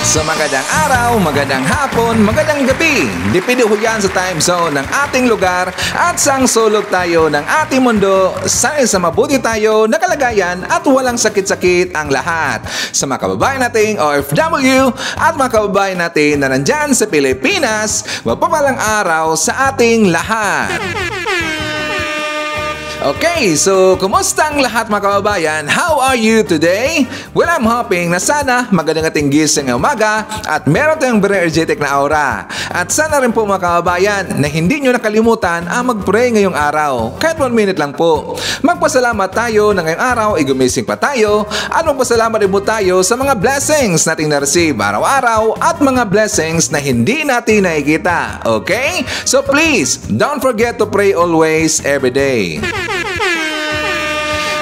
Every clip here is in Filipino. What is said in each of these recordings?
So magandang araw, magandang hapon, magandang gabi. Depende ho yan sa time zone ng ating lugar at sang sulok tayo ng ating mundo. Sana sa mabuti tayo na kalagayan at walang sakit-sakit ang lahat. Sa mga kababayan nating OFW at mga kababayan natin na nandyan sa Pilipinas, mapapalang araw sa ating lahat. Okay, so kumusta ang lahat mga kababayan? How are you today? Well, I'm hoping na sana magandang ating gising ng umaga at meron tayong very energetic na aura. At sana rin po mga kababayan na hindi nyo nakalimutan ang mag-pray ngayong araw. Kahit 1 minute lang po. Magpasalamat tayo na ngayong araw ay gumising pa tayo at magpasalamat rin po tayo sa mga blessings nating na-receive araw-araw at mga blessings na hindi natin nakikita. Okay? So please, don't forget to pray always, every day.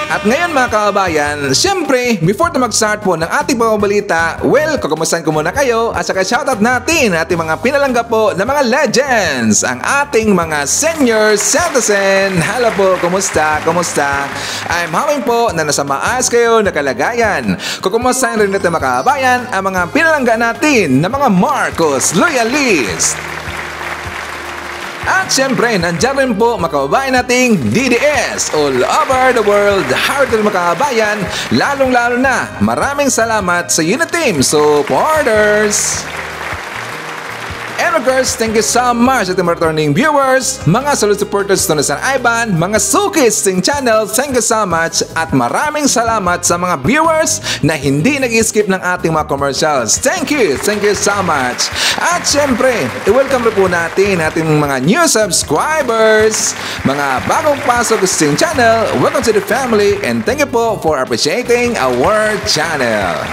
At ngayon mga kababayan, syempre, before na mag-start po ng ating pamabalita, well, kukumustahin ko muna kayo at saka shoutout natin ating mga pinalangga po na mga legends, ang ating mga senior citizen. Hello po, kumusta? Kumusta? I'm hoping po na nasa maayos kayo na kalagayan. Kukumustahin rin natin mga kababayan ang mga pinalangga natin na mga Marcos Loyalist. At syempre, nandiyan rin po makababayan nating DDS all over the world. Hearted makababayan, lalong-lalo na maraming salamat sa Unit Team supporters. And of course, thank you so much at mga returning viewers, mga solid supporters to San Ivan, mga Sukis Sing Channel, thank you so much at maraming salamat sa mga viewers na hindi nag-skip ng ating mga commercials. Thank you so much. At syempre, i-welcome rin po natin ating mga new subscribers, mga bagong pasok sa Sing Channel. Welcome to the family and thank you po for appreciating our channel.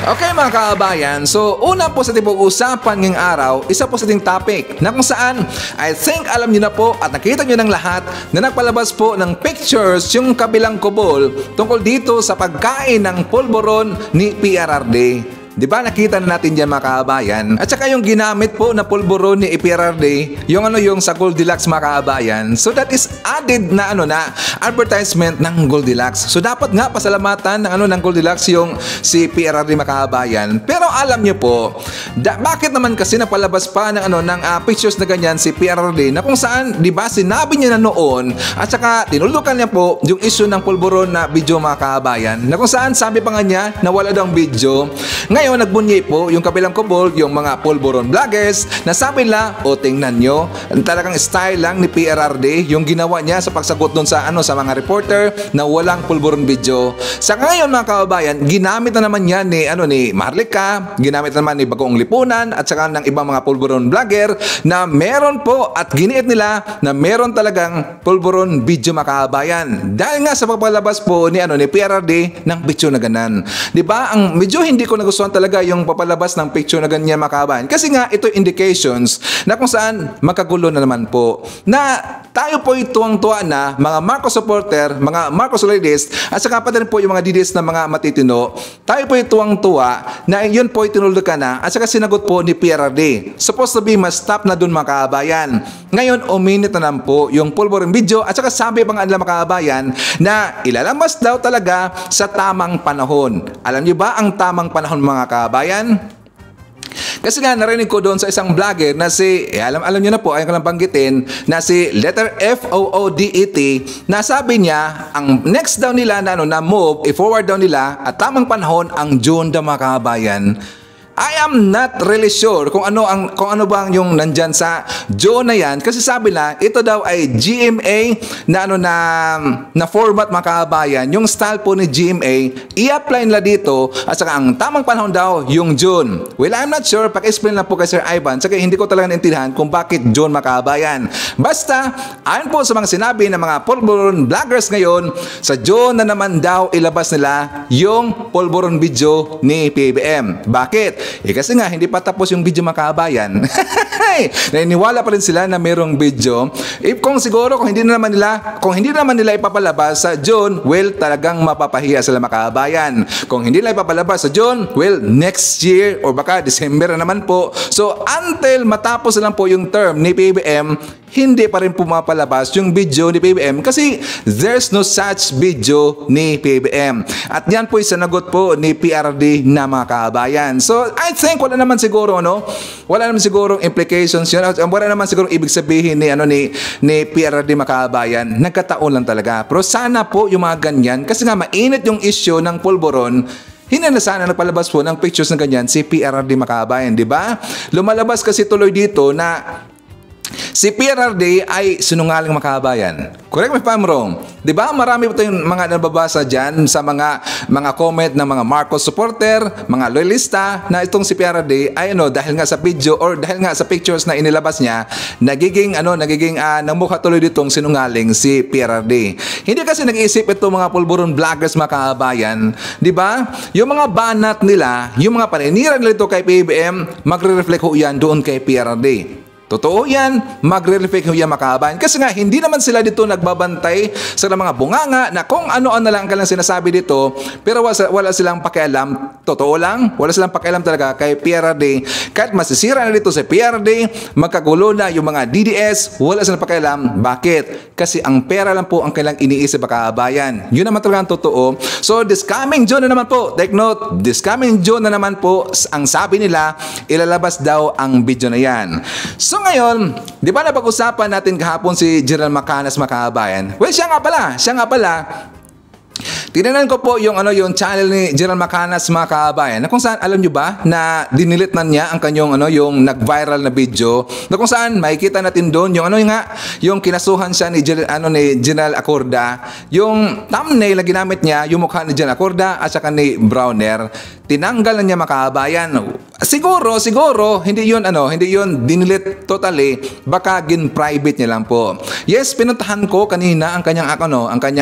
Okay mga kababayan, so una po sa ating pag-usapan ngayong araw, isa po sa ating topic na kung saan I think alam niyo na po at nakita niyo ng lahat na nagpalabas po ng pictures yung kabilang kubol tungkol dito sa pagkain ng pulburon ni PRRD. Di ba nakita na natin dyan mga kababayan? At saka yung ginamit po na pulburon ni PRRD, yung sa Goldilocks mga kababayan. So that is added na advertisement ng Goldilocks. So dapat nga pasalamatan ng Goldilocks yung si PRRD mga kababayan. Pero alam niyo po, bakit naman kasi napalabas pa ng pictures na ganyan si PRRD na kung saan, di ba, sinabi niya na noon at saka tinulukan niya po yung issue ng pulburon na video mga kababayan. Na kung saan sabi pa nga niya na wala daw video. Ngayon, nagbunyi po yung kabilang kubol, yung mga pulburon vloggers, na sabi nila, tingnan nyo, talagang style lang ni PRRD, yung ginawa niya sa pagsagot doon sa mga reporter na walang pulburon video. Sa ngayon mga kababayan, ginamit na naman yan ni Marlica, ginamit na naman ni Bagong Lipunan, at saka ng ibang mga pulburon vlogger na meron po at giniit nila na meron talagang pulburon video mga kababayan. Dahil nga sa pagpalabas po ni PRRD ng video na ganan. Diba? Ang medyo hindi ko nagustuhan talaga yung papalabas ng picture na ganyan mga kababayan. Kasi nga ito indications na kung saan makagulo na naman po. Na tayo po tuwang-tuwa na mga Marcos supporter, mga Marcos loyalist, at saka pa rin po yung mga DDS na mga matitino. Tayo po tuwang-tuwa na yun po tinulukan na at saka sinagot po ni PRRD. Supposed to be mas stop na dun mga kababayan. Ngayon, uminit na naman po yung pulburon video at saka sabi pa nga nila mga kababayan na ilalabas daw talaga sa tamang panahon. Alam niyo ba ang tamang panahon mga kababayan? Kasi nga narinig ko doon sa isang vlogger na si, alam niyo na po, ayaw ko lang banggitin, na si letter FOODET, na sabi niya, ang next daw nila na move, i-forward daw nila at tamang panahon ang June daw mga kababayan. I am not really sure kung ano bang yung nandyan sa June na yan, kasi sabi na ito daw ay GMA na format mga kababayan. Yung style po ni GMA i-apply nila dito at saka ang tamang panahon daw yung June. Well, I'm not sure, paki-explain lang po kay Sir Ivan, saka hindi ko talaga naintindihan kung bakit June mga kababayan. Basta ayon po sa mga sinabi ng mga pulburon vloggers ngayon, sa June na naman daw ilabas nila yung pulburon video ni PBM. Bakit? Kasi nga hindi pa tapos yung video mga kababayan. Naniniwala pa rin sila na mayroong video. Kung hindi na naman nila ipapalabas sa June, well, talagang mapapahiya sila mga kababayan. Kung hindi nila ipapalabas sa June, well, next year or baka December na naman po. So until matapos na lang po yung term ni PBM, hindi pa rin pumapalabas yung video ni PBBM kasi there's no such video ni PBBM. At yan po sinagot po ni PRD na mga kabayan. So I think wala naman siguro wala naman siguro implications yun. Wala naman siguro ibig sabihin ni PRD mga kabayan. Nagkataon lang talaga. Pero sana po yung mga ganyan kasi nga mainit yung issue ng pulburon. Hindi na sana nagpalabas po ng pictures na ganyan si PRD Makabayan, di ba? Lumalabas kasi tuloy dito na si PRD ay sinungaling makabayan. Correct me if I'm wrong. Di ba? Marami po tayong mga nababasa dyan sa mga comment ng mga Marcos supporter, mga loyalista na itong si PRD ay dahil nga sa video or dahil nga sa pictures na inilabas niya, nagiging namukha tuloy ditong sinungaling si PRD. Hindi kasi nag-iisip itong mga pulburon vloggers makabayan. Di ba? Yung mga banat nila, yung mga paninira nila ito kay PBBM, magre-reflect ho yan doon kay PRD. Totoo yan, magre-reflect yan makabayan. Kasi nga, hindi naman sila dito nagbabantay sa mga bunganga na kung ano-ano lang kanilang sinasabi dito, pero wala silang pakialam. Totoo lang, wala silang pakialam talaga kay PRD. Kahit masisira na dito sa PRD, magkagulo na yung mga DDS, wala silang pakialam. Bakit? Kasi ang pera lang po ang kailang iniisip makabayan. Yun naman talaga ang totoo. So, this coming June na naman po, take note, this coming June na naman po, ang sabi nila, ilalabas daw ang video na yan. So ngayon, di ba napag-usapan natin kahapon si General Macanas makabayan? Well, siya nga pala, tinignan ko po yung channel ni General Macanas mga kabayan na kung saan alam nyo ba na dinilit na niya ang kanyang yung nag-viral na video na kung saan makikita natin doon yung kinasuhan siya ni General Acorda, yung thumbnail na ginamit niya yung mukha ni General Acorda at saka ni Browner, tinanggal na niya mga kabayan. Siguro hindi yun dinilit totally, baka gin-private niya lang po. Yes, pinuntahan ko kanina ang kanyang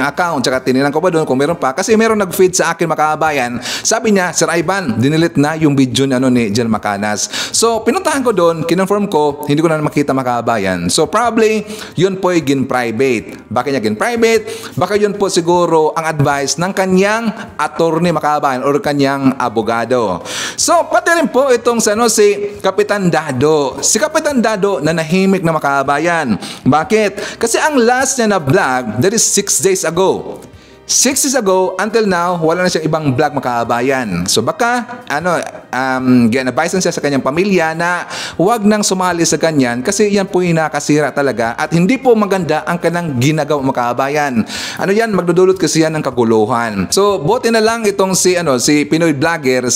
account, tsaka tinignan ko pa doon kung meron pa kasi meron nag-feed sa akin makabayan. Sabi niya, Sir Ivan, dinilit na yung video ni General Macanas. So pinuntahan ko doon, kinonfirm ko, hindi ko na makita makabayan. So probably yun po ay gin-private. Bakit niya gin-private? Baka yun po siguro ang advice ng kanyang attorney makabayan or kanyang abogado. So pati rin po itong si Kapitan Dado. Si Kapitan Dado na nahimik na makabayan. Bakit? Kasi ang last niya na vlog, that is 6 days ago. 6 days ago, until now, wala na siyang ibang vlog makabayan. So baka, advice siya sa kanyang pamilya na huwag nang sumali sa ganyan kasi yan po yung nakasira talaga at hindi po maganda ang kanang ginagawa makabayan. Magdudulot kasi yan ng kaguluhan. So, buti na lang itong si Pinoy vlogger,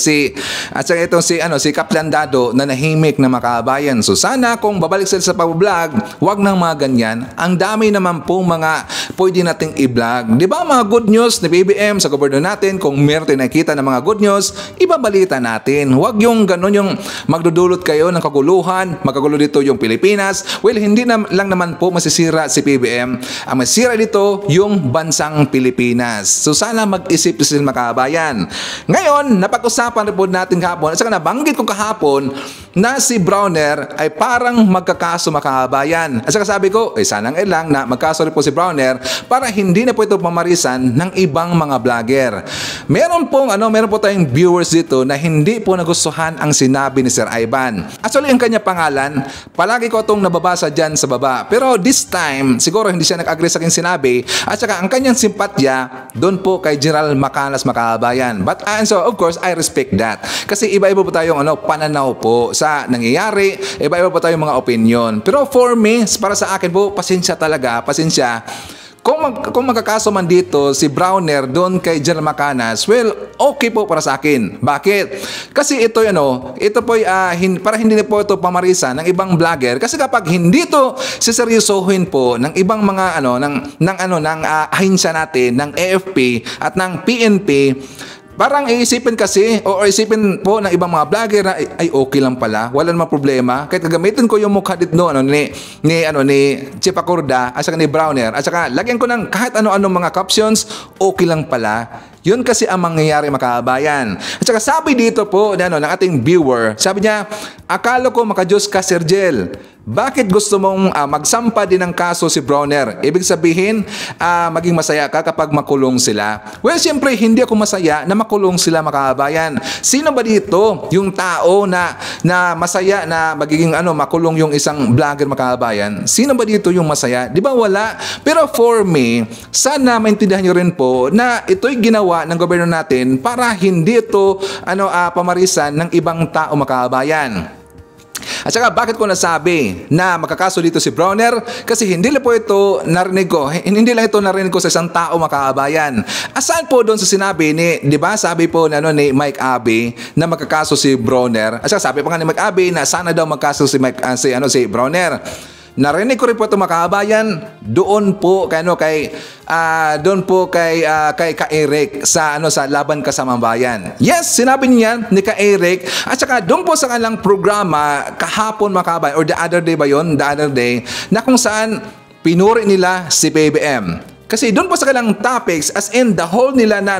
at saka itong si Kaplan Dado na nahimik na makabayan. So, sana kung babalik sila sa pag-vlog, huwag nang mga ganyan. Ang dami naman po mga pwede nating i-vlog. Di ba mga good news ni PBBM sa gobyerno natin, kung meron tayo nakita ng mga good news, ibabalita natin. Huwag yung ganun yung magdudulot kayo ng kaguluhan, magkagulo dito yung Pilipinas. Well, hindi lang naman po masisira si PBBM. Ang masisira dito yung bansang Pilipinas. So sana mag-isip sila makabayan. Ngayon, napag-usapan rin po natin kahapon at saka nabanggit ko kahapon na si Browner ay parang magkakaso makabayan. At saka sabi ko, sanang lang na magkaso rin po si Browner para hindi na po ito pamarisan ng ibang mga vlogger. Meron po tayong viewers dito na hindi po nagustuhan ang sinabi ni Sir Ivan. Actually, ang kanya pangalan, palagi ko itong nababasa dyan sa baba. Pero this time, siguro hindi siya nag-agree sa aking sinabi. At saka ang kanyang simpatya doon po kay General Macanas makabayan. But so of course, I respect that. Kasi iba-iba po tayong pananaw po sa nangyayari. Iba-iba po tayong mga opinion. Pero for me, para sa akin po, pasensya talaga. Pasensya. Kung magkakaso man dito si Browner doon kay General Macanas, well, okay po para sa akin. Bakit? Kasi ito po para hindi na po ito pamarisan ng ibang vlogger. Kasi kapag hindi ito siseryosohin po ng ibang mga ng ahensya natin, ng AFP at ng PNP, parang iisipin kasi o isipin po ng ibang mga vlogger na ay okay lang pala, wala namang problema. Kahit gagamitin ko yung mukha dito ni Chief Acorda at saka ni Browner at saka lagyan ko ng kahit ano-anong mga captions, okay lang pala. Yun kasi ang mangyayari makabayan. At saka sabi dito po ng ating viewer, sabi niya, akala ko makajos ka Sir Jel. bakit gusto mong magsampa din ng kaso si Bronner? Ibig sabihin, maging masaya ka kapag makulong sila? Well, siyempre, hindi ako masaya na makulong sila, mga kababayan. Sino ba dito yung tao na masaya na magiging makulong yung isang vlogger, mga kababayan? Sino ba dito yung masaya? Di ba wala? Pero for me, sana maintindihan nyo rin po na ito'y ginawa ng gobyerno natin para hindi ito pamarisan ng ibang tao, mga kababayan. At saka bakit ko nasabi na makakaso dito si Bronner? Kasi hindi lang po ito narinig ko. Hindi lang ito narinig ko sa isang tao, mga kababayan. Asan po doon sa sinabi ni, di ba, sabi po ni Mike Abe na makakaso si Bronner. At saka sabi pa nga ni Mike Abe na sana daw magkaso si Bronner. Narinig ko rin po ito, mga kababayan, doon po kay Ka-Eric sa Laban Kasamang Bayan. Yes, sinabi niya ni Ka-Eric, at saka doon po sa kanilang programa kahapon, mga kababayan, or the other day ba yun? The other day, na kung saan pinuri nila si PBBM. Kasi doon po sa kanilang topics, as in the whole nila na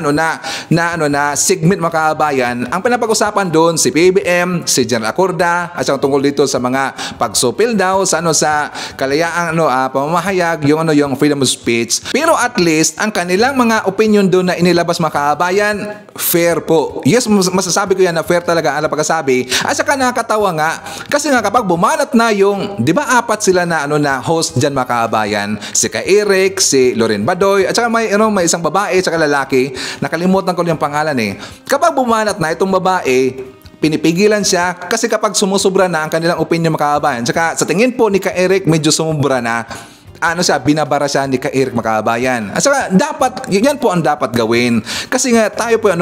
segment, mga kababayan, ang pinapag-usapan doon si PBBM, si General Acorda, at saka tungkol dito sa mga pagsupil daw sa kalayaang pamamahayag, yung freedom of speech. Pero at least ang kanilang mga opinion doon na inilabas, mga kababayan, fair po. Yes, masasabi ko yan na fair talaga ang pagkasabi. At saka nakakatawa nga kasi nga kapag bumalat na yung, di ba, apat sila na host dyan, mga kababayan, si Ka-Eric, si Loren Badoy, at saka may isang babae at saka lalaki, nakalimutan ko yung pangalan eh. Kapag bumanat na itong babae, pinipigilan siya kasi kapag sumusobra na ang kanilang opinion, mga kababayan. Saka sa tingin po ni Ka-Eric, medyo sumubra na. Binabara siya ni Ka-Eric, mga kababayan. At saka dapat, yan po ang dapat gawin. Kasi nga tayo po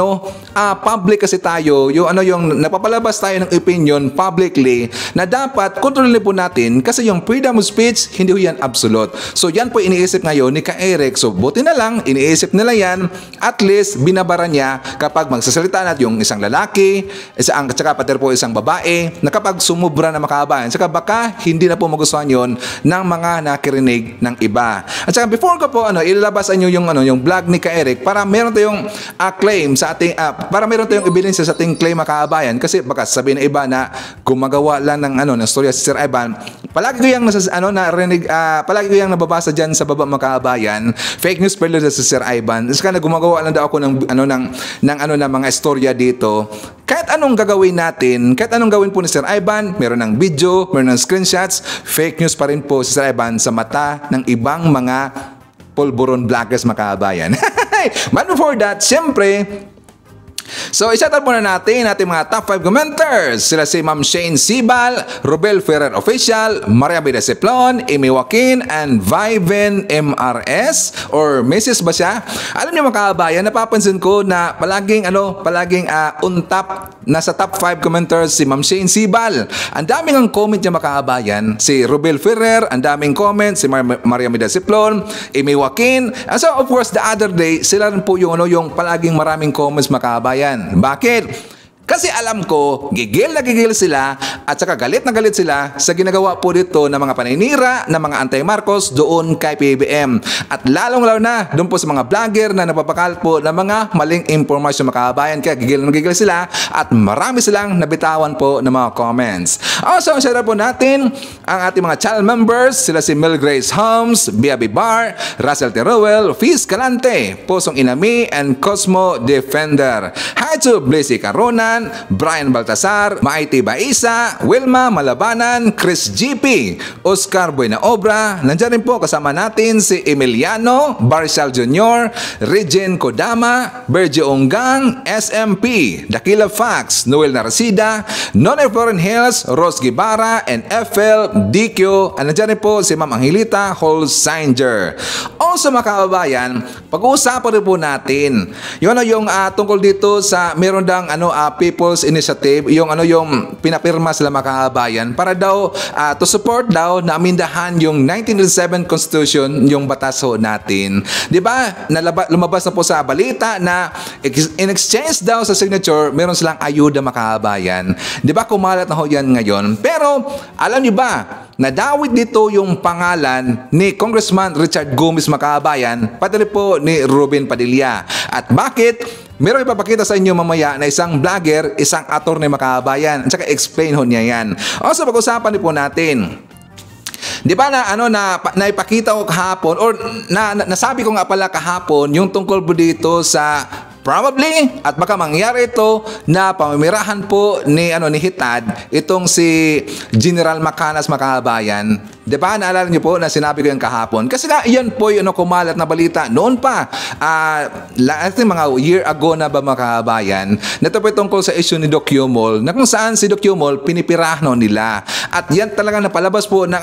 public kasi tayo, yung napapalabas tayo ng opinion publicly na dapat kontrolin po natin kasi yung freedom of speech, hindi po yan absolute. So yan po iniisip ngayon ni Ka-Eric. So buti na lang, iniisip nila yan, at least binabara niya kapag magsasalita natin yung isang lalaki, at saka pati po isang babae, na kapag sumubra na, mga kababayan, saka baka hindi na po magustuhan yon ng mga nakirinig ng iba. At saka before ko po ilalabasan niyo yung vlog ni Ka-Eric para meron tayong claim sa ating para meron tayong ebidensya sa ating claim, mga kababayan, kasi baka sabihin ng iba na gumagawa lang ng storya si Sir Ivan. Palagi ko yung palagi ko yung nababasa diyan sa baba, mga kababayan, fake news pero si Sir Ivan. Kasi na gumagawa lang daw ako ng mga istorya dito. Kahit anong gagawin natin, kahit anong gawin po ni Sir Ivan, meron ng video, meron ng screenshots, fake news pa rin po si Sir Ivan sa mata ng ibang mga pulburon vloggers, mga kababayan. But before that, siyempre, so, isa-shout muna natin ating mga top 5 commenters. Sila si Ma'am Shane Sibal, Robel Ferrer Official, Maria Bida Seplon, Amy Joaquin, and Viven MRS, or Mrs. ba siya? Alam niyo, mga kababayan, napapansin ko na palaging untap, nasa top 5 commenters si Ma'am Shane Sibal. Ang daming ang comment niya, mga kababayan. Si Robel Ferrer, ang daming comment. Si Maria Bida Seplon, Amy Joaquin. And so, of course, the other day, sila rin po yung palaging maraming comments, mga kababayan. Bakit? Kasi alam ko, gigil na gigil sila at saka galit na galit sila sa ginagawa po dito ng mga paninira, ng mga anti-Marcos doon kay PBBM. At lalong-lalo na doon po sa mga vlogger na napapakalat po ng mga maling impormasyon, mga kababayan. Kaya gigil na gigil sila at marami silang nabitawan po ng mga comments. Also, share po natin ang ating mga channel members. Sila si Mel Grace Holmes, Biabi Bar, Russell Teruel, Fiz Calante, Posong Inami, and Cosmo Defender. Hi to Blazy Caronan, Brian Baltasar, Maiti Baisa, Wilma Malabanan, Chris GP, Oscar Buena Obra. Nandiyan rin po kasama natin si Emiliano, Barcial Jr., Regine Kodama, Bergie Onggang, SMP, Dakila Fax, Noel Narasida, Nonay Floren Hills, Ros Gibara, and FL DQ. Nandiyan rin po si Ma'am Angelita Holsinger. Also, mga kababayan, pag-uusapan rin po natin yung tungkol dito sa meron dang People's Initiative, yung pinapirma sila, mga kababayan, para daw to support daw na amindahan yung 1987 Constitution, yung batas ho natin. 'Di ba? Lumabas na po sa balita na in exchange daw sa signature, meron silang ayuda, mga kababayan. 'Di ba? Kumalat na ho yan ngayon. Pero alam niyo ba, nadawit dito yung pangalan ni Congressman Richard Gomez, mga kababayan, pati rin po ni Ruben Padilla. At bakit? Meron ipapakita sa inyo mamaya na isang vlogger, isang attorney, mga kababayan. At saka explain ho niya yan. Also, pag-usapan din po natin Di ba na ano naipakita ko kahapon or nasabi ko nga pala kahapon yung tungkol po dito sa probably at baka mangyari ito na pamimirahan po ni Hitad itong si General Macanas mga kabayan. 'Di ba? Naalala niyo po na sinabi ko yung kahapon. Kasi nga iyon po yung kumalat na balita noon pa. I think mga year ago na ba mga kabayan. Nito po tungkol sa issue ni Doc Yumol na kung saan si Doc Yumol pinipirahno nila. At yan talaga napalabas po ng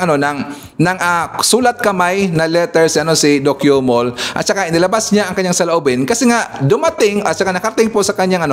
ng sulat kamay na letters si Doc Yumol at saka inilabas niya ang kanyang saloobin kasi nga dumating at saka nakarating po sa kanyang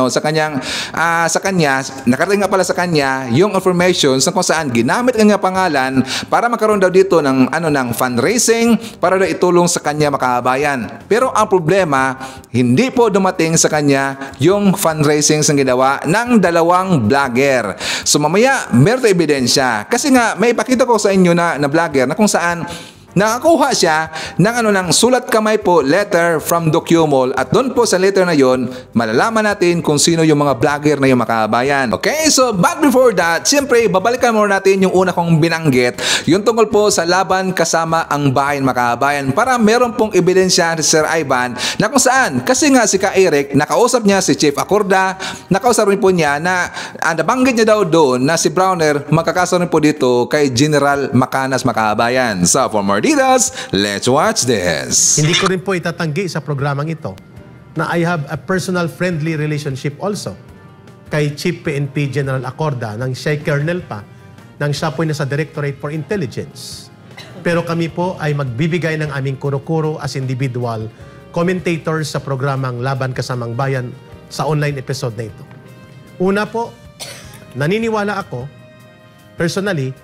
nakarating nga pala sa kanya yung information sa kung saan ginamit ang kanyang pangalan para magkaroon daw dito ng fundraising para daw itulong sa kanya makabayan. Pero ang problema, hindi po dumating sa kanya yung fundraising sa ginawa ng dalawang vlogger. So mamaya meron tayong ebidensya kasi nga may ipakita ko sa inyo na vlogger na kung saan nakakuha siya ng sulat kamay po letter from Doc Yumol at doon po sa letter na yon malalaman natin kung sino yung mga vlogger na yung makabayan. Okay, so but before that, siyempre babalikan muna natin yung una kong binanggit, yung tungkol po sa laban kasama ang bayan makabayan para meron pong ebidensya si Sir Ivan na kung saan kasi nga si Ka Eric nakausap niya si Chief Acorda, nakausap rin po niya na nabanggit niya daw doon na si Browner magkakaso rin po dito kay General Macanas makabayan. So for more details, let's watch this. Hindi ko rin po itatanggi sa programang ito na I have a personal friendly relationship also kay Chief PNP General Acorda nang siya Colonel pa, nang siya po nasa Directorate for Intelligence. Pero kami po ay magbibigay ng aming kuro-kuro as individual commentators sa programang Laban Kasamang Bayan sa online episode na ito. Una po, naniniwala ako personally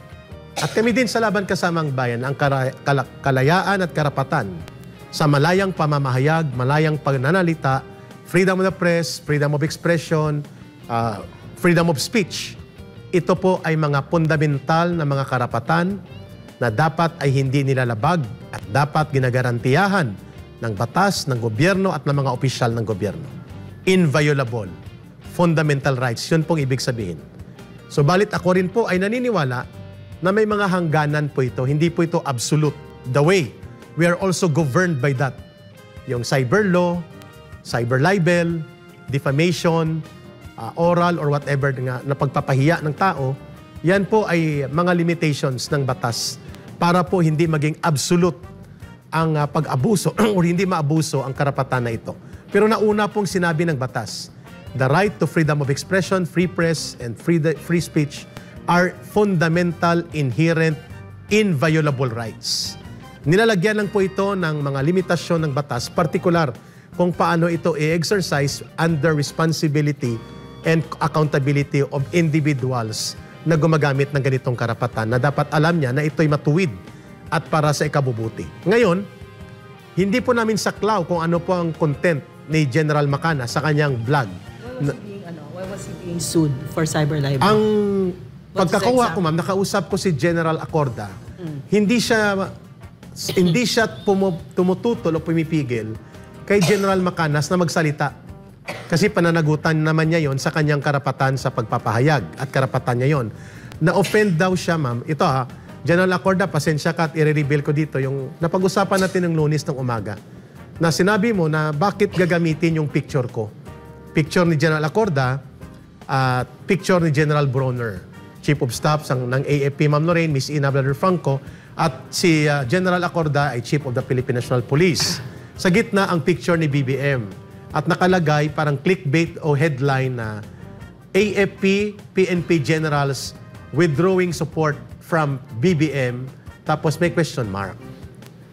at kami din sa Laban Kasamang Bayan ang kalayaan at karapatan sa malayang pamamahayag, malayang pagnanalita, freedom of the press, freedom of expression, freedom of speech. Ito po ay mga fundamental na mga karapatan na dapat ay hindi nilalabag at dapat ginagarantiyahan ng batas, ng gobyerno at ng mga opisyal ng gobyerno. Inviolable. Fundamental rights. Yun pong ibig sabihin. So balit ako rin po ay naniniwala na may mga hangganan po ito. Hindi po ito absolute. The way we are also governed by that. Yung cyber law, cyber libel, defamation, oral or whatever na pagpapahiya ng tao, yan po ay mga limitations ng batas para po hindi maging absolute ang pag-abuso o hindi maabuso ang karapatan na ito. Pero nauna pong sinabi ng batas, the right to freedom of expression, free press, and free speech are fundamental, inherent, inviolable rights. Nilalagyan lang po ito ng mga limitasyon ng batas, partikular kung paano ito i-exercise under responsibility and accountability of individuals na gumagamit ng ganitong karapatan na dapat alam niya na ito'y matuwid at para sa ikabubuti. Ngayon, hindi po namin saklaw kung ano po ang content ni General Macanas sa kanyang vlog. Why was he being sued for cyber libel? Ang pagkakawa ko, ma'am, nakausap ko si General Acorda. Hindi siya tumututol o pumipigil kay General Macanas na magsalita. Kasi pananagutan naman niya yon sa kanyang karapatan sa pagpapahayag at karapatan niya yon. Na-offend daw siya, ma'am. Ito General Acorda, pasensya ka at i-reveal ko dito yung napag-usapan natin ng Lunes ng umaga. Na sinabi mo na bakit gagamitin yung picture ko. Picture ni General Acorda at picture ni General Browner. Chief of Staff ng AFP, Ma'am Lorraine, Miss Ina Franco, at si General Acorda ay Chief of the Philippine National Police. Sa gitna ang picture ni BBM at nakalagay parang clickbait o headline na AFP, PNP Generals withdrawing support from BBM, tapos may question mark.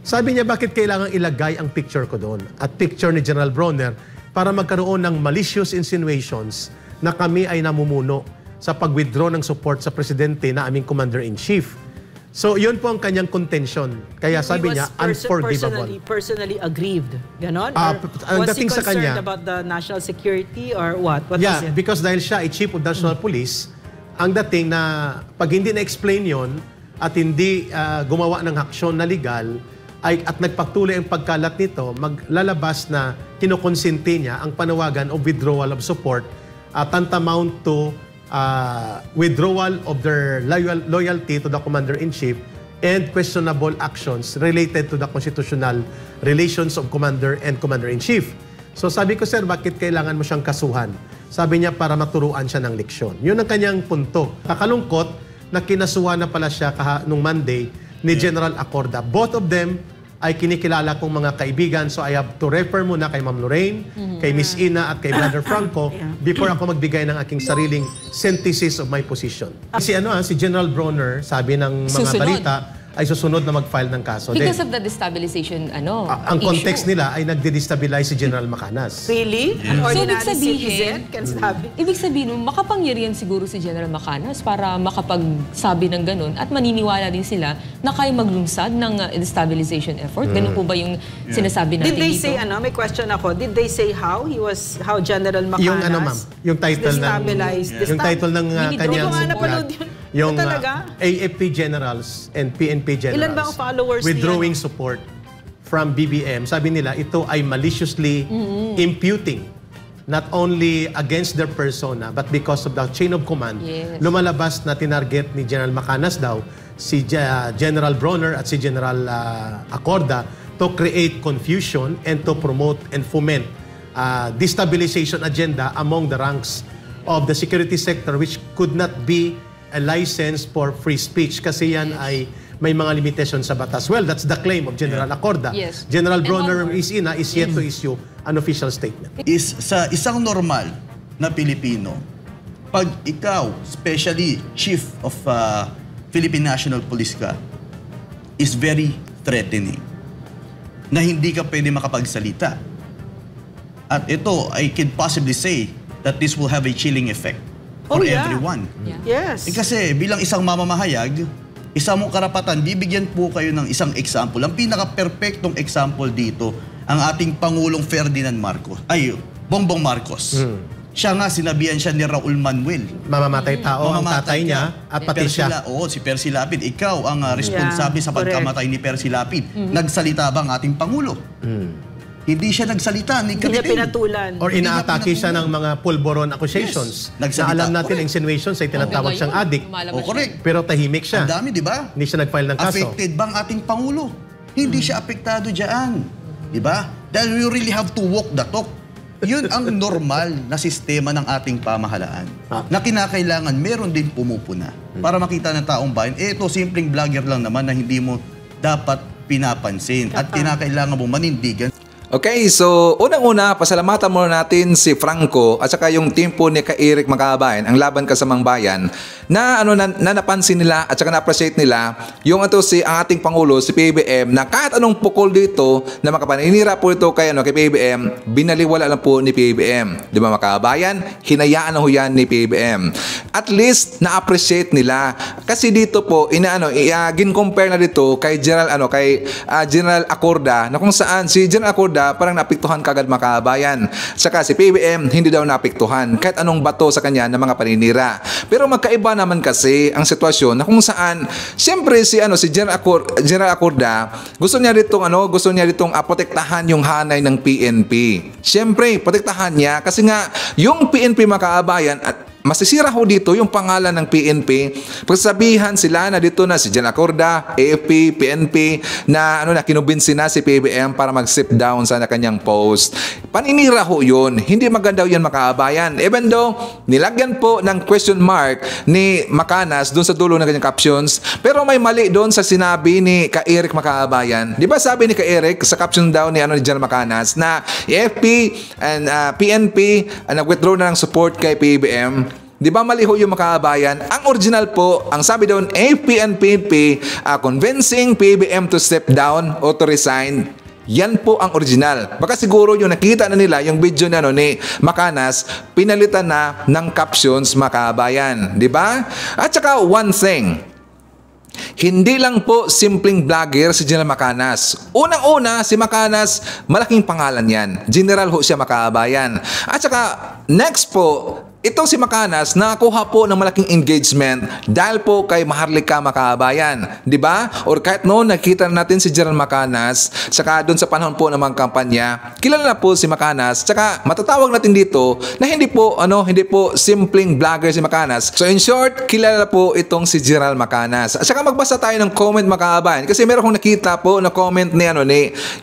Sabi niya, bakit kailangan ilagay ang picture ko doon at picture ni General Browner para magkaroon ng malicious insinuations na kami ay namumuno sa pag-withdraw ng support sa presidente na aming commander-in-chief. So, yun po ang kanyang contention. Kaya sabi niya, unforgivable. Personally aggrieved. Ganon? Was he concerned about the national security or what? What yeah, is it? Because dahil siya ay Chief of National Police, ang dating na pag hindi na-explain yon at hindi gumawa ng aksyon na legal, at nagpatuloy ang pagkalat nito, maglalabas na kinukonsinti niya ang panawagan of withdrawal of support tantamount to withdrawal of their loyalty to the Commander-in-Chief and questionable actions related to the constitutional relations of Commander and Commander-in-Chief. So sabi ko, sir, bakit kailangan mo siyang kasuhan? Sabi niya, para maturuan siya ng leksyon. Yun ang kanyang punto. Kakalungkot na kinasuhan na pala siya nung Monday ni General Acorda. Both of them ay kinikilala kong mga kaibigan. So I have to refer muna kay Ma'am Lorraine, kay Miss Ina at kay Brother Franco before ako magbigay ng aking sariling synthesis of my position. Si General Bronner, sabi ng mga Susunod. balita, ay susunod na mag-file ng kaso. Because of the destabilization, Ang issue. context nila ay nagde-destabilize si General Macanas. Really? An So, ordinary ibig sabihin, citizen can sabi. Ibig sabihin, makapangyarihan siguro si General Macanas para makapagsabi ng ganun at maniniwala din sila na kaya maglungsad ng destabilization effort. Ganun po ba yung sinasabi natin Did they dito? say, may question ako, did they say how General Macanas Yung ma'am, yung title destabilized, title ng kanyang Hindi ko nga napanood sulat, yun. yung Talaga? AFP generals and PNP generals Ilan ba ang followers withdrawing niya, support from BBM. Sabi nila, ito ay maliciously imputing not only against their persona but because of the chain of command. Yes. Lumalabas na tinarget ni General Macanas daw si General Bronner at si General Acorda to create confusion and to promote and foment destabilization agenda among the ranks of the security sector, which could not be a license for free speech kasi yan ay may mga limitation sa batas. Well, that's the claim of General Acorda. Yes. General And Bronner one more. is yet to issue an official statement. Sa isang normal na Pilipino, pag ikaw, especially Chief of Philippine National Police ka, is very threatening na hindi ka pwede makapagsalita. At ito, I can possibly say that this will have a chilling effect for everyone. Yeah. Yes. Kasi bilang isang mamamahayag, isa mong karapatan, bibigyan po kayo ng isang example. Ang pinaka-perfectong example dito, ang ating Pangulong Ferdinand Marcos. Bongbong Marcos. Siya nga, sinabihan siya ni Raul Manuel. Mamamatay tao ang tatay niya at pati siya. Si Percy Lapid. Ikaw ang responsable sa pagkamatay ni Percy Lapid. Nagsalita ba ang ating Pangulo? Hindi siya nagsalita ni Hindi niya Kapitin. pinatulan. Or inaatake siya ng mga pulboron accusations. Yes. Nagsalita. Na alam natin, Correct. insinuations ay tinatawag Ngayon, siyang addict. lumalabas Correct. Pero tahimik siya. Ang dami, di ba? Hindi siya nag-file ng kaso. Affected ba ang ating Pangulo? Hindi siya apektado dyan. Di ba? Dahil you really have to walk the talk. Yun ang normal na sistema ng ating pamahalaan. Na kinakailangan meron din pumupuna. Para makita ng taong bayan, ito simpleng vlogger lang naman na hindi mo dapat pinapansin. At kinakailangan mo manindigan. Okay, so unang-una, pasalamatan muna natin si Franco at saka yung team po ni Ka-Eric Makabayan, ang Laban Kasamang Bayan, na napansin nila at saka na-appreciate nila yung ang ating Pangulo, si PBBM, na kahit anong pukol dito na makapaninira po ito kay PBBM, binaliwala lang po ni PBBM. Di ba Makabayan? Hinayaan na ho yan ni PBBM. At least na-appreciate nila kasi dito po gin-compare na dito kay General Acorda, na kung saan si General Acorda parang napiktuhan kagad Makabayan. Saka si PBBM hindi daw napiktuhan kahit anong bato sa kanya ng mga paninira. Pero magkaiba naman kasi ang sitwasyon na kung saan siyempre si General Acorda gusto niya ditong protektahan yung hanay ng PNP. Siyempre, protektahan niya kasi nga yung PNP Makabayan at masisira ho dito yung pangalan ng PNP. Pagsasabihan sila na dito na si General Acorda, AFP, PNP na kinubinsi na si PBBM para mag-step down sa kanyang post. Paninira ho yun. Hindi maganda yun Makabayan. Even though nilagyan po ng question mark ni Macanas doon sa dulo ng kanyang captions, pero may mali doon sa sinabi ni Ka-Eric Makabayan. Di ba sabi ni Ka-Eric sa caption daw ni General Macanas na AFP and PNP nag-withdraw na ng support kay PBBM. Di ba mali ho yung Makabayan? Ang original po, ang sabi doon, AFP and PNP convincing PBBM to step down o to resign. Yan po ang original. Baka siguro yung nakita na nila, yung video na ni Macanas, pinalitan na ng captions Makabayan. Di ba? At saka one thing, hindi lang po simpleng vlogger si General Macanas. Unang-una, si Macanas, malaking pangalan yan. General ho siya Makabayan. At saka, next po, itong si Macanas nakakuha po ng malaking engagement dahil po kay Maharlika Makabayan, di ba? Or kahit noon nakita natin si General Macanas, saka doon sa panahon po ng mga kampanya, kilala na po si Macanas, saka matatawag natin dito na hindi po simpleng vlogger si Macanas. So in short, kilala po itong si General Macanas. At saka magbasa tayo ng comment mga kababayan, kasi meron akong nakita po na comment ni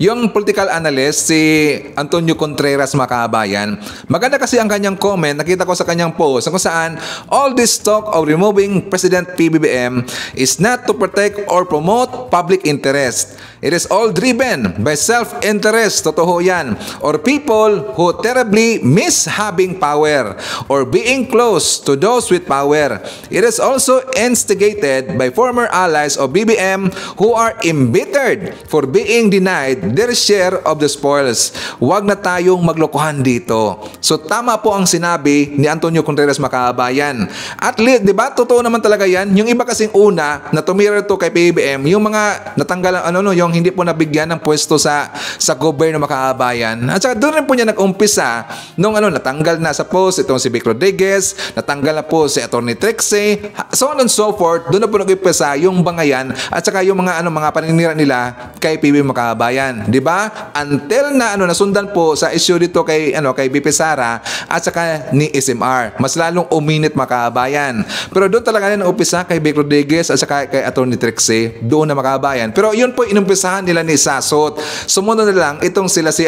yung political analyst si Antonio Contreras mga kababayan. Maganda kasi ang kanyang comment, nakita ko sa kanyang post kung saan all this talk of removing President PBBM is not to protect or promote public interest. It is all driven by self-interest, totoo yan, or people who terribly miss having power or being close to those with power. It is also instigated by former allies of BBM who are embittered for being denied their share of the spoils. Huwag na tayong maglokohan dito. So tama po ang sinabi ni Antonio Contreras Makabayan. At least, di ba, totoo naman talaga yan. Yung iba kasing una na tumira to kay PBBM, yung mga natanggal, yung hindi po nabigyan ng pwesto sa gobyerno Makabayan. At saka doon rin po niya nag-umpisa nung natanggal na sa post itong si Vic Rodriguez, natanggal na po si Atty. Trixie, so on and so forth. Doon na po nag-umpisa yung bangayan at saka yung mga paninira nila kay PBBM Makabayan, di ba? Until na nasundan po sa issue dito kay BP Sara at saka ni SMR. Mas lalong uminit Makabayan. Pero doon talaga na umpisa kay Vic Rodriguez at saka kay Atty. Trixie, doon na Makabayan. Pero yun po inumpisahan nila ni Sasot. Sumunod na lang itong sila si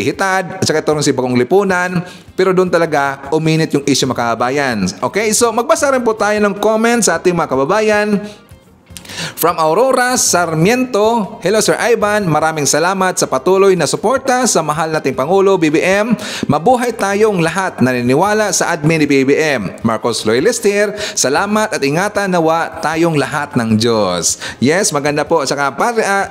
Hitad at saka itong si Bagong Lipunan. Pero doon talaga uminit yung issue Makabayan. Okay, so magbasa rin po tayo ng comments sa ating mga kababayan. From Aurora Sarmiento, hello Sir Ivan, maraming salamat sa patuloy na suporta sa mahal nating Pangulo BBM. Mabuhay tayong lahat naniniwala sa admin ni BBM. Marcos Loyalist here, salamat at ingatan nawa tayong lahat ng Diyos. Yes, maganda po. Saka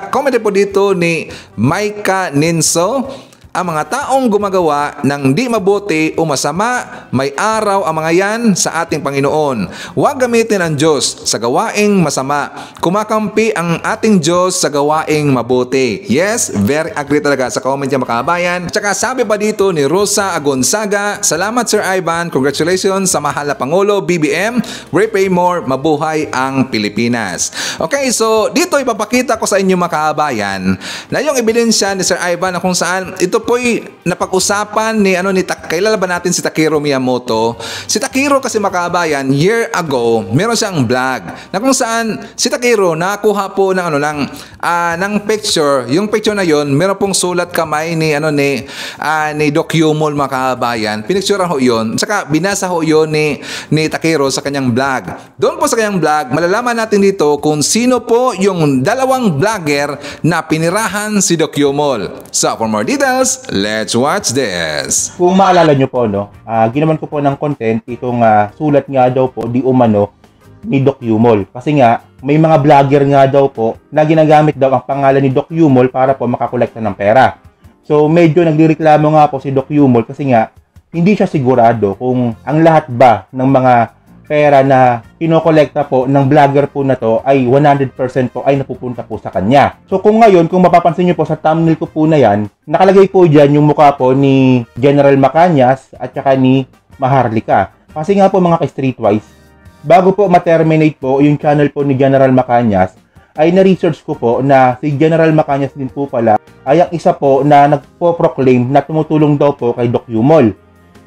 comment po dito ni Maika Ninso. Ang mga taong gumagawa ng di mabuti o masama, may araw ang mga yan sa ating Panginoon. Huwag gamitin ang Diyos sa gawaing masama. Kumakampi ang ating Diyos sa gawaing mabuti. Yes, very agree talaga sa comment niya Makabayan. Tsaka sabi pa dito ni Rosa Agonzaga, salamat Sir Ivan, congratulations sa mahal na Pangulo BBM. Repay more, mabuhay ang Pilipinas. Okay, so dito ipapakita ko sa inyo Makabayan na yung ebidensya ni Sir Ivan na kung saan ito po'y napag-usapan ni kilala ba natin si Takeru Miyamoto? Si Takeru kasi Makabayan, year ago, meron siyang vlog na kung saan si Takeru nakakuha po ng ng picture. Yung picture na yon, meron pong sulat kamay ni Doc Yumol Makabayan. Pinicturean ho yon. Saka binasa ho yon ni Takeru sa kanyang vlog. Doon po sa kanyang vlog, malalaman natin dito kung sino po yung dalawang vlogger na pinirahan si Doc Yumol. So for more details, let's watch this. Kung maalala nyo po, ginawan ko po ng content itong sulat nga daw po di umano ni Doc Yumol. Kasi nga, may mga vlogger nga daw po na ginagamit daw ang pangalan ni Doc Yumol para po makakolekta ng pera. So medyo nagreklamo nga po si Doc Yumol kasi nga hindi siya sigurado kung ang lahat ba ng mga pera na kinokolekta po ng vlogger po na to ay 100% po ay napupunta po sa kanya. So kung ngayon, kung mapapansin nyo po sa thumbnail ko po na yan, nakalagay po dyan yung mukha po ni General Macanas at saka ni Maharlika. Kasi nga po mga ka-streetwise, bago po ma-terminate po yung channel po ni General Macanas, ay na-research ko po na si General Macanas din po pala ay ang isa po na nagpo-proclaim na tumutulong daw po kay Doc Yumol.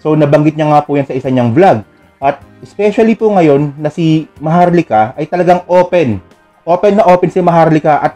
So nabanggit niya nga po yan sa isa niyang vlog. At especially po ngayon na si Maharlika ay talagang open. Open na open si Maharlika at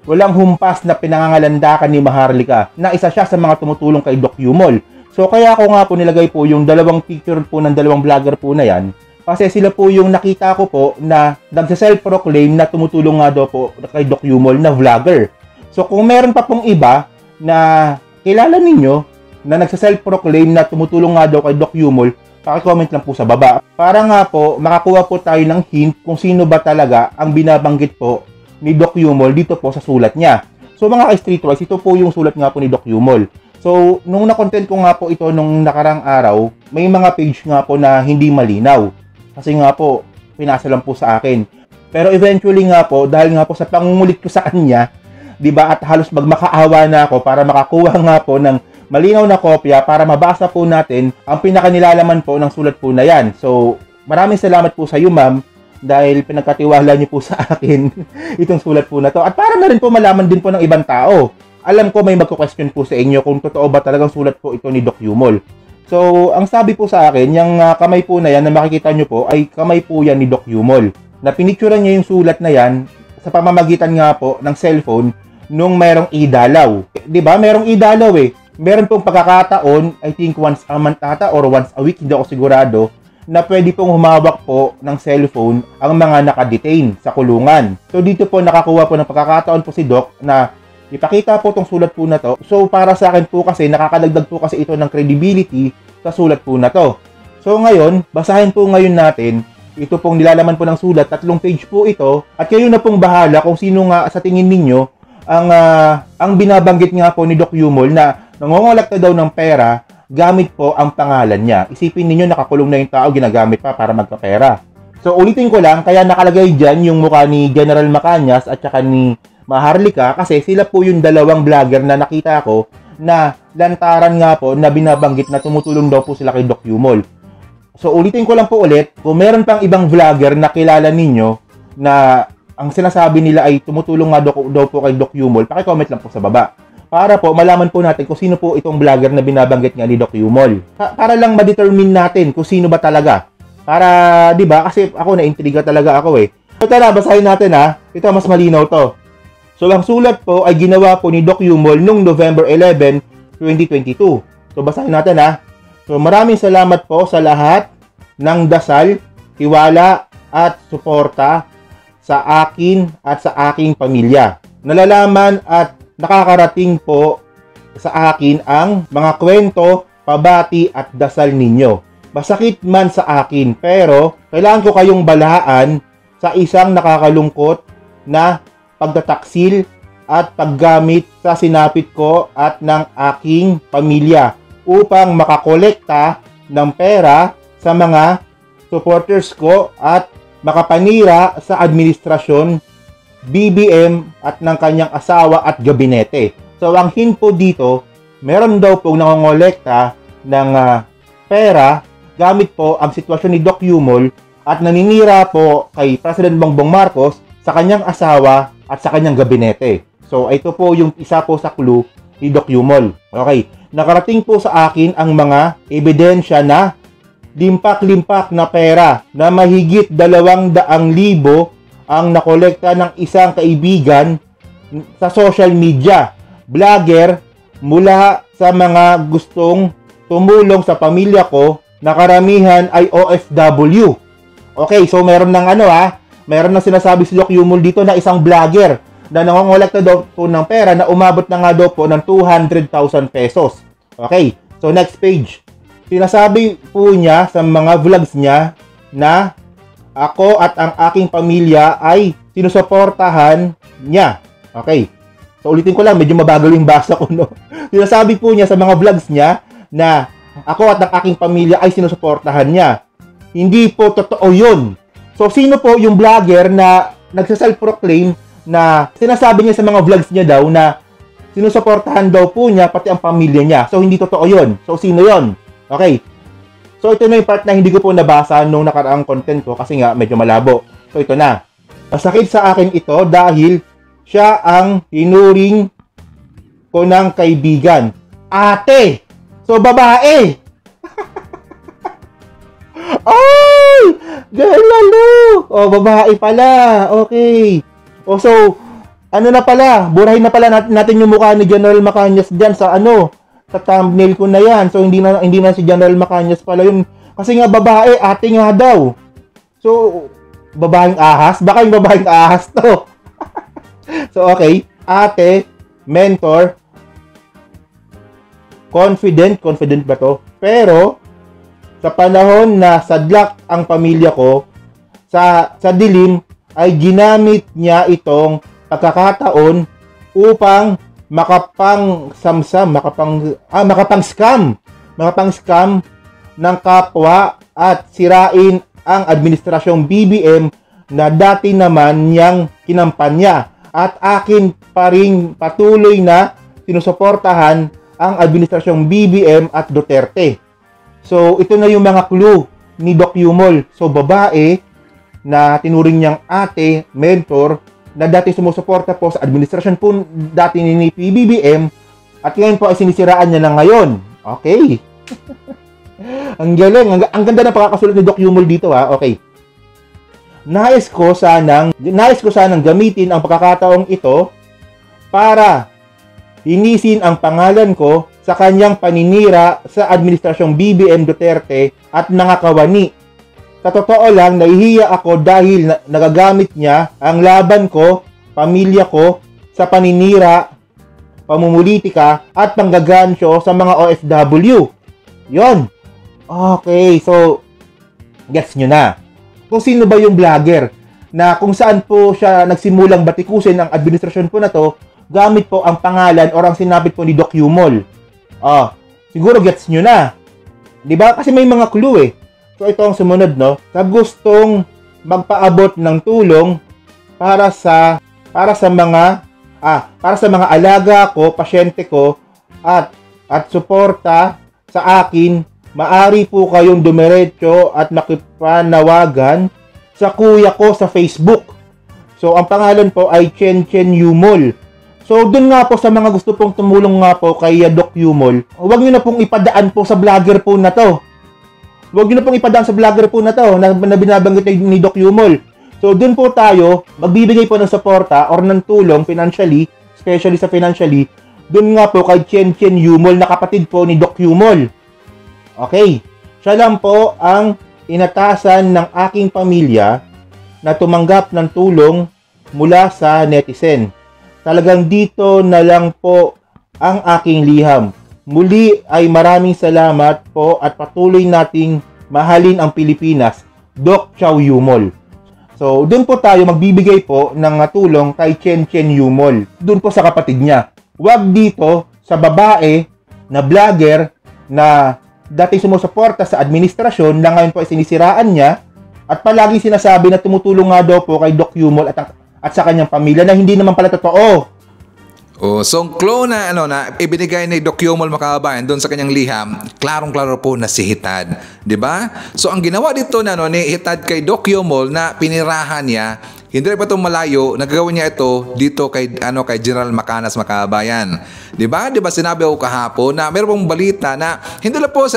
walang humpas na pinangangalandakan ni Maharlika na isa siya sa mga tumutulong kay Doc Yumol. So kaya ako nga po nilagay po yung dalawang picture po ng dalawang vlogger po na yan. Kasi sila po yung nakita ko po na nagsa-self-proclaim na tumutulong nga daw po kay Doc Yumol na vlogger. So kung meron pa pong iba na kilala ninyo na nagsa-self-proclaim na tumutulong nga daw kay Doc Yumol, paki-comment lang po sa baba. Para nga po, makakuha po tayo ng hint kung sino ba talaga ang binabanggit po ni Doc Yumol dito po sa sulat niya. So mga ka-streetwise, ito po yung sulat nga po ni Doc Yumol. So, nung na-content ko nga po ito nung nakarang araw, may mga page nga po na hindi malinaw. Kasi nga po, pinasa lang po sa akin. Pero eventually nga po, dahil nga po sa pangungulit ko sa kanya, 'di ba, at halos magmakaawa na ako para makakuha nga po ng malinaw na kopya para mabasa po natin ang pinakanilalaman po ng sulat po na yan. So, maraming salamat po sa iyo, ma'am, dahil pinagkatiwala niyo po sa akin itong sulat po na to. At para na rin po malaman din po ng ibang tao. Alam ko may magko-question po sa inyo kung totoo ba talagang sulat po ito ni Doc Yumol. So, ang sabi po sa akin, yung kamay po na yan na makikita nyo po ay kamay po yan ni Doc Yumol. Na pinicturean niya yung sulat na yan sa pamamagitan nga po ng cellphone nung mayroong idalaw. Diba? Mayroong idalaw eh. Meron pong pagkakataon, I think once a month ata or once a week, hindi ako sigurado, na pwede pong humawak po ng cellphone ang mga nakadetain sa kulungan. So dito po nakakuha po ng pagkakataon po si Doc na ipakita po tong sulat po na to. So para sa akin po kasi nakakadagdag po kasi ito ng credibility sa sulat po na to. So ngayon, basahin po ngayon natin ito pong nilalaman po ng sulat, 3 page po ito, at kayo na pong bahala kung sino nga sa tingin ninyo ang binabanggit nga po ni Doc Yumol na nangongolekta daw ng pera gamit po ang pangalan niya. Isipin ninyo, nakakulong na yung tao, ginagamit pa para magkapera. So ulitin ko lang, kaya nakalagay dyan yung mukha ni General Macañas at saka ni Maharlika kasi sila po yung dalawang vlogger na nakita ko na lantaran nga po na binabanggit na tumutulong daw po sila kay Doc Yumol. So ulitin ko lang po ulit, kung meron pang ibang vlogger na kilala ninyo na ang sinasabi nila ay tumutulong nga daw po kay Doc Yumol, paki-comment lang po sa baba. Para po malaman po natin kung sino po itong vlogger na binabanggit nga ni Doc Yumol. Para lang ma-determine natin kung sino ba talaga. Para, di ba? Kasi ako na-intriga talaga ako eh. So tara, basahin natin ha. Ito mas malinaw to. So ang sulat po ay ginawa po ni Doc Yumol noong November 11, 2022. So basahin natin ha. So maraming salamat po sa lahat ng dasal, tiwala at suporta sa akin at sa aking pamilya. Nalalaman at nakakarating po sa akin ang mga kwento, pabati at dasal ninyo. Masakit man sa akin pero kailangan ko kayong balaan sa isang nakakalungkot na pagtataksil at paggamit sa sinapit ko at ng aking pamilya upang makakolekta ng pera sa mga supporters ko at makapanira sa administrasyon, BBM at ng kanyang asawa at gabinete. So ang hint po dito, meron daw pong nangongolekta ng pera gamit po ang sitwasyon ni Doc Yumol at naninira po kay President Bongbong Marcos sa kanyang asawa at sa kanyang gabinete. So ito po yung isa po sa clue ni Doc Yumol. Okay, nakarating po sa akin ang mga ebidensya na limpak-limpak na pera na mahigit 200,000 ang nakolekta ng isang kaibigan sa social media, vlogger, mula sa mga gustong tumulong sa pamilya ko na karamihan ay OFW. Okay, so meron ng meron ng sinasabi si Doc Yumol dito na isang vlogger na nangongolekta daw po ng pera na umabot na nga daw po ng 200,000 pesos. Okay, so next page. Sinasabi po niya sa mga vlogs niya na ako at ang aking pamilya ay sinusuportahan niya. Okay. So ulitin ko lang, medyo mabagal yung basa ko, no? Sinasabi po niya sa mga vlogs niya na ako at ang aking pamilya ay sinusuportahan niya. Hindi po totoo yun. So sino po yung vlogger na nagsaself-proclaim na sinasabi niya sa mga vlogs niya daw na sinusuportahan daw po niya pati ang pamilya niya. So hindi totoo yun. So sino yun? Okay. So ito na yung part na hindi ko po nabasa nung nakaraang content ko kasi nga medyo malabo. So ito na. Masakit sa akin ito dahil siya ang hinuring ko ng kaibigan. Ate! So babae! Ay! Girl lalo! O babae pala. Okay. O so, ano na pala? Burahin na pala natin yung mukha ni General Macañas dyan sa sa thumbnail ko na yan. So hindi na si General Macañas pala yun. Kasi nga babae, ate nga daw. So babaeng ahas, baka yung babaeng ahas to. So okay, ate, mentor, confident ba to? Pero sa panahon na sadlak ang pamilya ko sa dilim ay ginamit niya itong pagkakataon upang makapang-scam ng kapwa at sirain ang administrasyong BBM na dati naman niyang kinampanya at akin pa ring patuloy na sinusuportahan ang administrasyong BBM at Duterte. So, ito na yung mga clue ni Doc Yumol. So, babae na tinuring niyang ate, mentor, na dati sumusuporta po sa administrasyon po dati ni PBBM at ngayon po ay sinisiraan niya na ngayon. Okay. Ang galing. Ang ganda ng pagkakasulat ni Doc Yumol dito ha. Okay. Nais ko sanang gamitin ang pagkakataong ito para linisin ang pangalan ko sa kanyang paninira sa administrasyong BBM Duterte at nangakawani. Sa totoo lang, nahihiya ako dahil nagagamit niya ang laban ko, pamilya ko, sa paninira, pamumulitika, at panggagansyo sa mga OFW. Yon. Okay, so, gets nyo na. Kung sino ba yung vlogger na kung saan po siya nagsimulang batikusin ang administrasyon po na to, gamit po ang pangalan o ang sinabit po ni Doc Yumol. Siguro gets nyo na. Diba? Kasi may mga clue eh. So ito ang sumunod, no? Sa gustong magpaabot ng tulong para sa mga alaga ko, pasyente ko at suporta sa akin, maari po kayong dumiretso at makipanawagan sa kuya ko sa Facebook. So ang pangalan po ay Chen Yumol. So dun nga po sa mga gusto pong tumulong nga po kay Doc Yumol, huwag niyo na pong ipadaan po sa vlogger po na to. Huwag nyo na pong ipadaan sa vlogger po na to na binabanggit ni Doc Yumol. So, dun po tayo, magbibigay po ng suporta or ng tulong financially, especially sa financially, dun nga po kay Chen Yumol na kapatid po ni Doc Yumol. Okay. Siya lang po ang inatasan ng aking pamilya na tumanggap ng tulong mula sa netizen. Talagang dito na lang po ang aking liham. Muli ay maraming salamat po at patuloy nating mahalin ang Pilipinas, Doc Chow Yumol. So, doon po tayo magbibigay po ng tulong kay Chen Yumol. Doon po sa kapatid niya. Huwag dito sa babae na vlogger na dati sumusuporta sa administrasyon na ngayon po ay sinisiraan niya at palaging sinasabi na tumutulong nga daw po kay Doc Yumol at sa kanyang pamilya na hindi naman pala totoo. So ang clue na ibinigay ni Doc Yumol makabayan doon sa kanyang liham, klarong-klaro po na si Hitad, 'di ba? So ang ginawa dito ni Hitad kay Doc Yumol na pinirahan niya, hindi pa itong malayo, nagagawin niya ito dito kay General Macanas makabayan. 'Di ba? Sinabi ko kahapon na mayroong balita na hindi lang po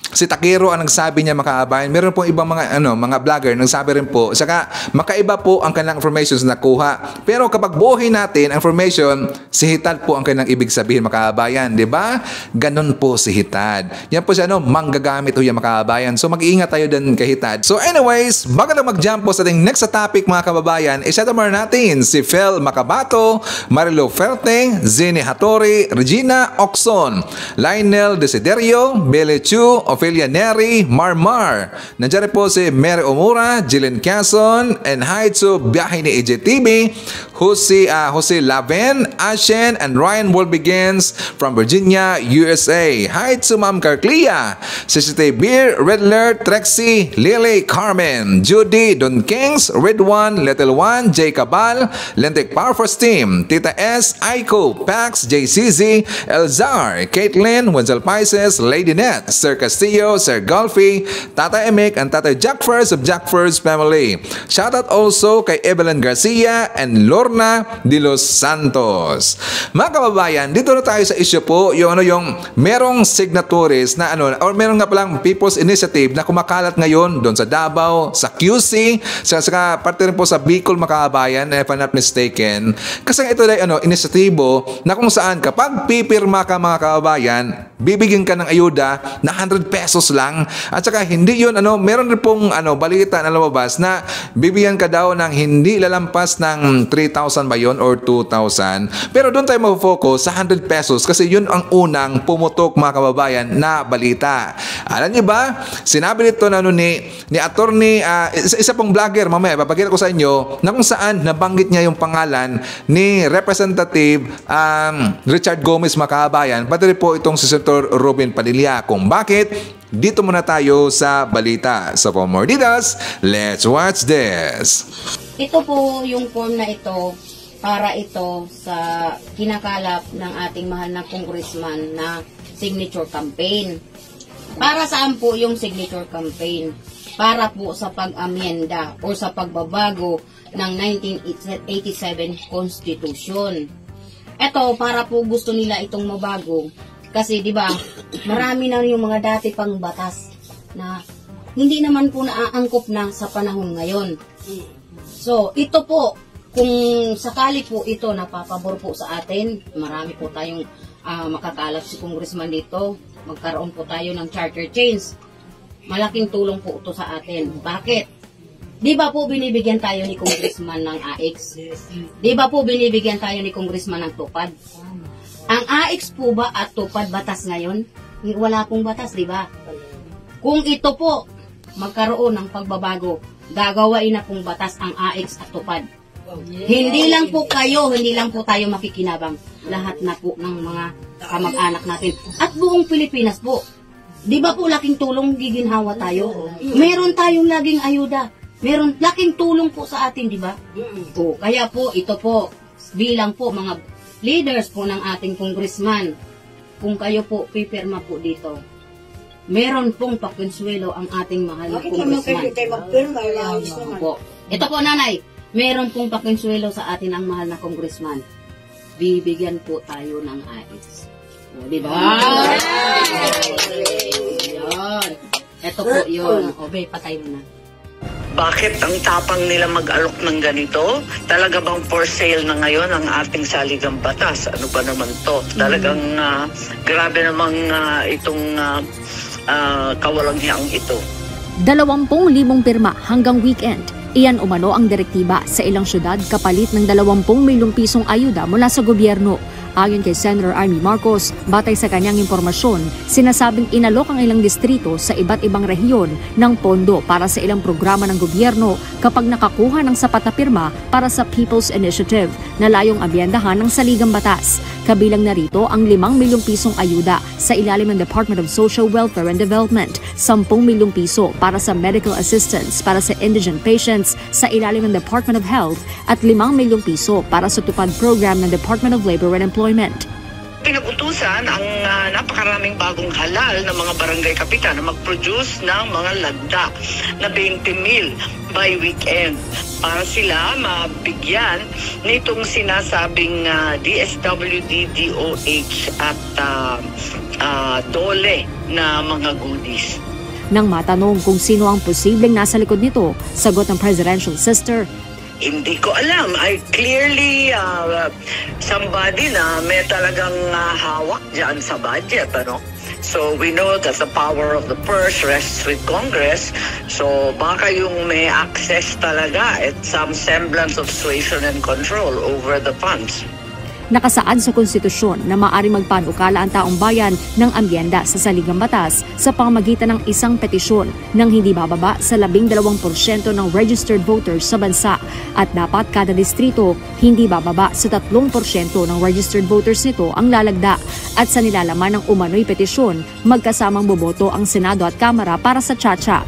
si Takiro ang nagsabi niya makaabayan. Meron pong ibang mga vlogger nagsabi rin po. Saka makaiba po ang kanilang information na nakuha. Pero kapag buuhin natin ang information, si Hitad po ang kanilang ibig sabihin makaabayan, 'di ba? Ganon po si Hitad. Yan po siya manggagamit ho yan makaabayan. So mag-iingat tayo din kay Hitad. So anyways, bago na mag-jump po sa ating next topic mga kababayan, i-shout out natin si Fel Macabato, Marilo Ferte, Zeni Hattori, Regina Oxon, Lionel Desiderio, Bele Chu, Ophelia Neri, Marmar. Nandiyan po si Mary Omura, Jillian Quezon, and hi to Biyahe ni EJTV, Jose Laven, Ashen, and Ryan Wolbigins from Virginia, USA. Hi to Ma'am Carclia, Cecily Beer, Redler, Trexie, Lily, Carmen, Judy, Don Kings, Red One, Little One, J Cabal, Lentic Power Force Team, Tita S, Aiko, Pax, JCZ, Elzar, Caitlin, Wenzel Paises, Lady Net, Sir Castillo, Sir Golfy, Tata Emek, and Tata Jack First of Jack First family. Shoutout also kay Evelyn Garcia and Lorna de los Santos. Mga kababayan, dito na tayo sa issue po, yung merong signatories na or meron nga palang People's Initiative na kumakalat ngayon doon sa Davao, sa QC, sa parte rin po sa Bicol mga kababayan, if I'm not mistaken. Kasi ito ay inisyatibo na kung saan kapag pipirma ka mga kababayan, bibigyan ka ng ayuda na 100 pesos lang. At saka hindi yun, meron rin pong balita na lumabas na bibigyan ka daw ng hindi lalampas ng 3,000 ba yun or 2,000. Pero doon tayo mag-focus sa 100 pesos kasi yun ang unang pumutok mga kababayan na balita. Alam niyo ba, sinabi nito na ni attorney, isa pong vlogger, mamaya papakita ko sa inyo na kung saan nabanggit niya yung pangalan ni Representative Richard Gomez mga kababayan, pati rin po itong si Senator Robin Padilla. Kung bakit, dito muna tayo sa balita. So for more details, let's watch this. Ito po yung form na ito para ito sa kinakalap ng ating mahal na congressman na signature campaign. Para saan po yung signature campaign? Para po sa pag-amyenda o sa pagbabago ng 1987 Constitution. Ito, para po gusto nila itong mabago. Kasi, di ba, marami na yung mga dati pang batas na hindi naman po naaangkop na sa panahon ngayon. So, ito po, kung sakali po ito napapabor po sa atin, marami po tayong makakalap si congressman dito, magkaroon po tayo ng charter change. Malaking tulong po ito sa atin. Bakit? Di ba po binibigyan tayo ni congressman ng AX? Di ba po binibigyan tayo ni congressman ng tupad? Ang AX po ba at tupad batas ngayon? Wala pong batas, di ba? Kung ito po magkaroon ng pagbabago, gagawain na pong batas ang AX at tupad. Hindi lang po kayo, hindi lang po tayo makikinabang. Lahat na po ng mga kamag-anak natin. At buong Pilipinas po. Di ba po laking tulong giginhawa tayo? Meron tayong laging ayuda. Meron laking tulong po sa atin, di ba? O, kaya po, ito po, bilang po mga leaders po ng ating congressman, kung kayo po pipirma po dito, meron pong pakonsuelo ang ating mahal na congressman. Po. Ito po, nanay, meron pong pakonsuelo sa atin ang mahal na congressman. Bibigyan po tayo ng AX. O, di ba? Yun. Ito po yun. O, patay mo na. Bakit ang tapang nila mag-alok ng ganito? Talaga bang for sale na ngayon ang ating saligang batas? Ano ba naman to? Talagang grabe namang itong kawalanghang ito. 20,000 pirma hanggang weekend. Iyan umano ang direktiba sa ilang syudad kapalit ng 20 milyong pisong ayuda mula sa gobyerno. Ayon kay Senator Amy Marcos, batay sa kanyang impormasyon, sinasabing inalok ang ilang distrito sa iba't ibang rehiyon ng pondo para sa ilang programa ng gobyerno kapag nakakuha ng sapat na pirma para sa People's Initiative na layong amyendahan ng saligang batas. Kabilang narito ang 5 milyong pisong ayuda sa ilalim ng Department of Social Welfare and Development, 10 milyong piso para sa medical assistance para sa indigent patients sa ilalim ng Department of Health at 5 milyong piso para sa tupad program ng Department of Labor and Employment. Pinag-utusan ang napakaraming bagong halal na mga barangay kapitan na mag-produce ng mga lagda na 20,000 by weekend para sila mabigyan nitong sinasabing DSWD, DOH at DOLE na mga goodies. Nang matanong kung sino ang posibleng nasa likod nito, sagot ng presidential sister, hindi ko alam. I clearly somebody na may talagang hawak dyan sa budget, ano? So we know that the power of the purse rests with Congress. So baka yung may access talaga at some semblance of suasion and control over the funds. Nakasaad sa konstitusyon na maaari magpanukala ang taong bayan ng amyenda sa saligang batas sa pamamagitan ng isang petisyon nang hindi bababa sa 12% ng registered voters sa bansa at dapat kada distrito hindi bababa sa 3% ng registered voters nito ang lalagda at sa nilalaman ng umano'y petisyon magkasamang boboto ang Senado at Kamara para sa tsa-tsa.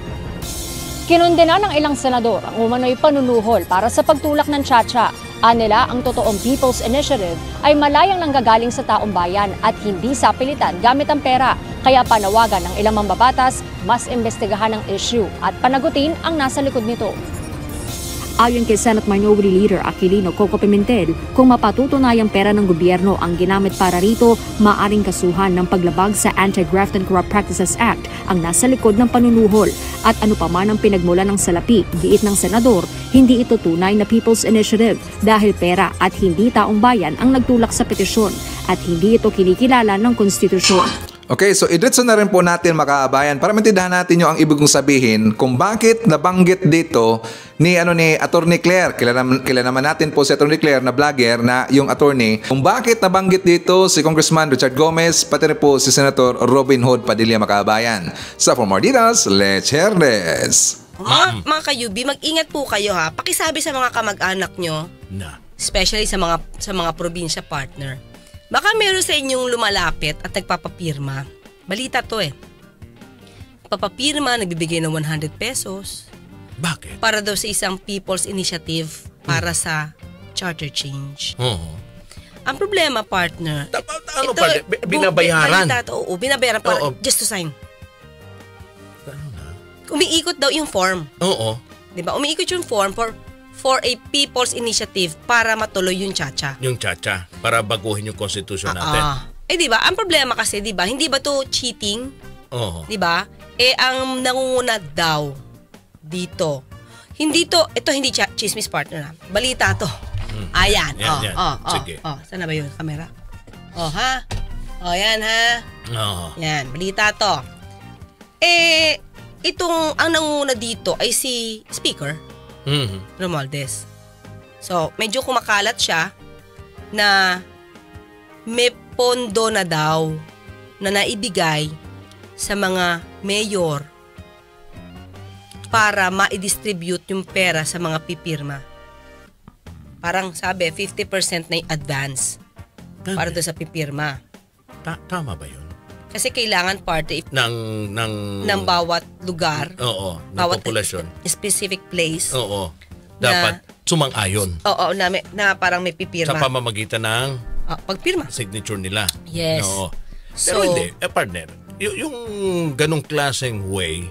Kinundena ng ilang senador ang umano'y panunuhol para sa pagtulak ng tsa-tsa. Anila, ang totoong People's Initiative ay malayang nanggagaling sa taong bayan at hindi sa pilitan gamit ang pera. Kaya panawagan ng ilang mambabatas, mas imbestigahan ang issue at panagutin ang nasa likod nito. Ayon kay Senate Minority Leader Aquilino Coco Pimentel, kung mapatutunayang pera ng gobyerno ang ginamit para rito, maaring kasuhan ng paglabag sa Anti-Graft and Corrupt Practices Act ang nasa likod ng panunuhol. At ano pa man ang pinagmula ng salapi, giit ng senador, hindi ito tunay na People's Initiative dahil pera at hindi taong bayan ang nagtulak sa petisyon at hindi ito kinikilala ng konstitusyon. Okay, so idritso na rin po natin mga kabayan para maintindihan natin yung ang ibig kong sabihin kung bakit nabanggit dito ni Attorney Claire. Kilala naman natin po si Attorney Claire na vlogger na yung attorney. Kung bakit nabanggit dito si Congressman Richard Gomez pati rin po si Senator Robin Hood Padilla mga kabayan. So for more details, let's hear this. Mga kayubi, mag-ingat po kayo ha. Pakisabi sa mga kamag-anak nyo, especially sa mga probinsya partner. Baka meron sa inyong lumalapit at nagpapapirma. Balita to Papapirma, nagbibigay ng 100 pesos. Bakit? Para daw sa isang People's Initiative para sa charter change. Oo. Ang problema, partner, Ano pa? Binabayaran? Oo, binabayaran para just to sign. Umiikot daw yung form. Oo. Diba? Umiikot yung form for a people's initiative para matuloy yung chacha. Yung chacha, para baguhin yung constitution natin. Diba? Ang problema kasi, diba, hindi ba to cheating? Oo. Diba? Ang nangunguna daw dito. Ito hindi chismis, partner. Balita to. Ayan. Yan. Sige. Saan na ba yun? Camera? Ha? Yan ha. Yan, balita to. Ang nangunguna dito ay si Speaker Romualdez. So, medyo kumakalat siya na may pondo na daw na naibigay sa mga mayor para ma-distribute yung pera sa mga pipirma. Parang sabi, 50% na yung advance para doon sa pipirma. Tama ba yun? Kasi kailangan party ng bawat lugar. Oo, ng bawat populasyon. Specific place. Oo. Dapat sumang-ayon. Oo, na parang may pipirma. Sa pamamagitan ng pagpirma. Signature nila. Yes. Oo. Pero hindi, partner, yung ganong klaseng way,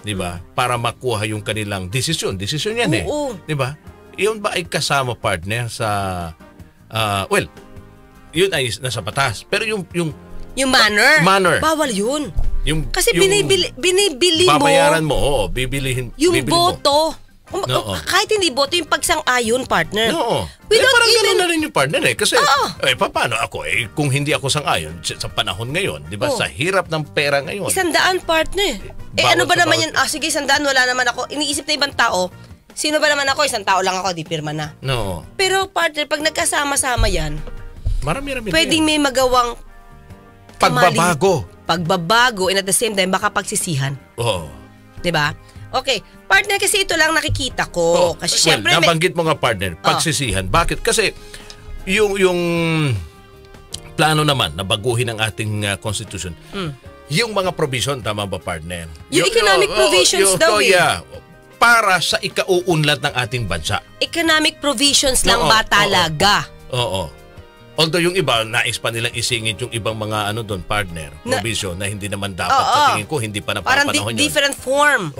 di ba, para makuha yung kanilang desisyon yan di ba? Yun ba ay kasama, partner, sa, yun ay nasa batas. Pero yung manner. Bawal yun. Kasi binibili mo. Babayaran mo, bibilihin. Yung boto. Kahit hindi boto, yung pagsang-ayon, partner. Oo. Parang gano'n na rin yung partner Kasi, paano ako kung hindi ako sang-ayon sa panahon ngayon, di ba? Sa hirap ng pera ngayon. 100, partner. Ano ba naman yan? Sige, 100, wala naman ako. Iniisip na ibang tao, sino ba naman ako? 1 tao lang ako, di pirma na. No. Pero, partner, pag nagkasama-sama yan, marami-rami pwedeng may magawang pagbabago and at the same time baka pagsisihan. Oo. 'Di ba? Okay, partner, kasi ito lang nakikita ko. Kasi syempre nabanggit mo nga, partner, pagsisihan. Bakit? Kasi yung plano naman na baguhin ang ating constitution. Yung mga provision, tama ba, partner? Yung economic provisions daw para sa ikauunlad ng ating bansa. Economic provisions lang ba talaga? Oo. Although yung iba, nais pa nilang isingit yung ibang mga partner, provision na hindi naman dapat sa tingin ko, hindi pa napapanahon yun. Parang different form.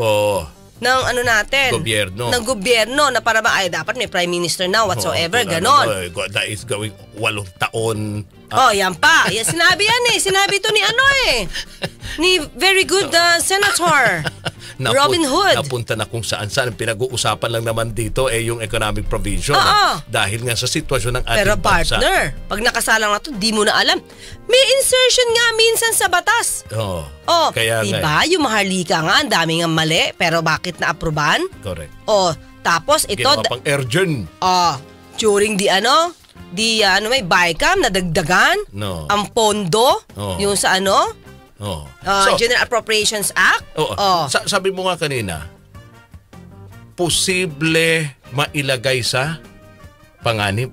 Ng natin. Gobyerno. Ng gobyerno na para dapat may prime minister na whatsoever, ganon. That is going 8 taon. Yan pa. Sinabi yan Sinabi to ni ni very good senator. Robin Hood. Napunta na kung saan-saan. Pinag-uusapan lang naman dito yung economic provision. Dahil nga sa sitwasyon ng ating bansa. Pero partner, pag nakasalang na to, di mo na alam. May insertion nga minsan sa batas. Kaya diba? Yung maharlika nga, ang dami nga mali. Pero bakit na-aproban? Correct. Tapos ito. Ginawa pang urgent. During may BICAM, nadagdagan. Ang pondo. Yung sa General Appropriations Act. Sabi mo nga kanina, posible mailagay sa panganib.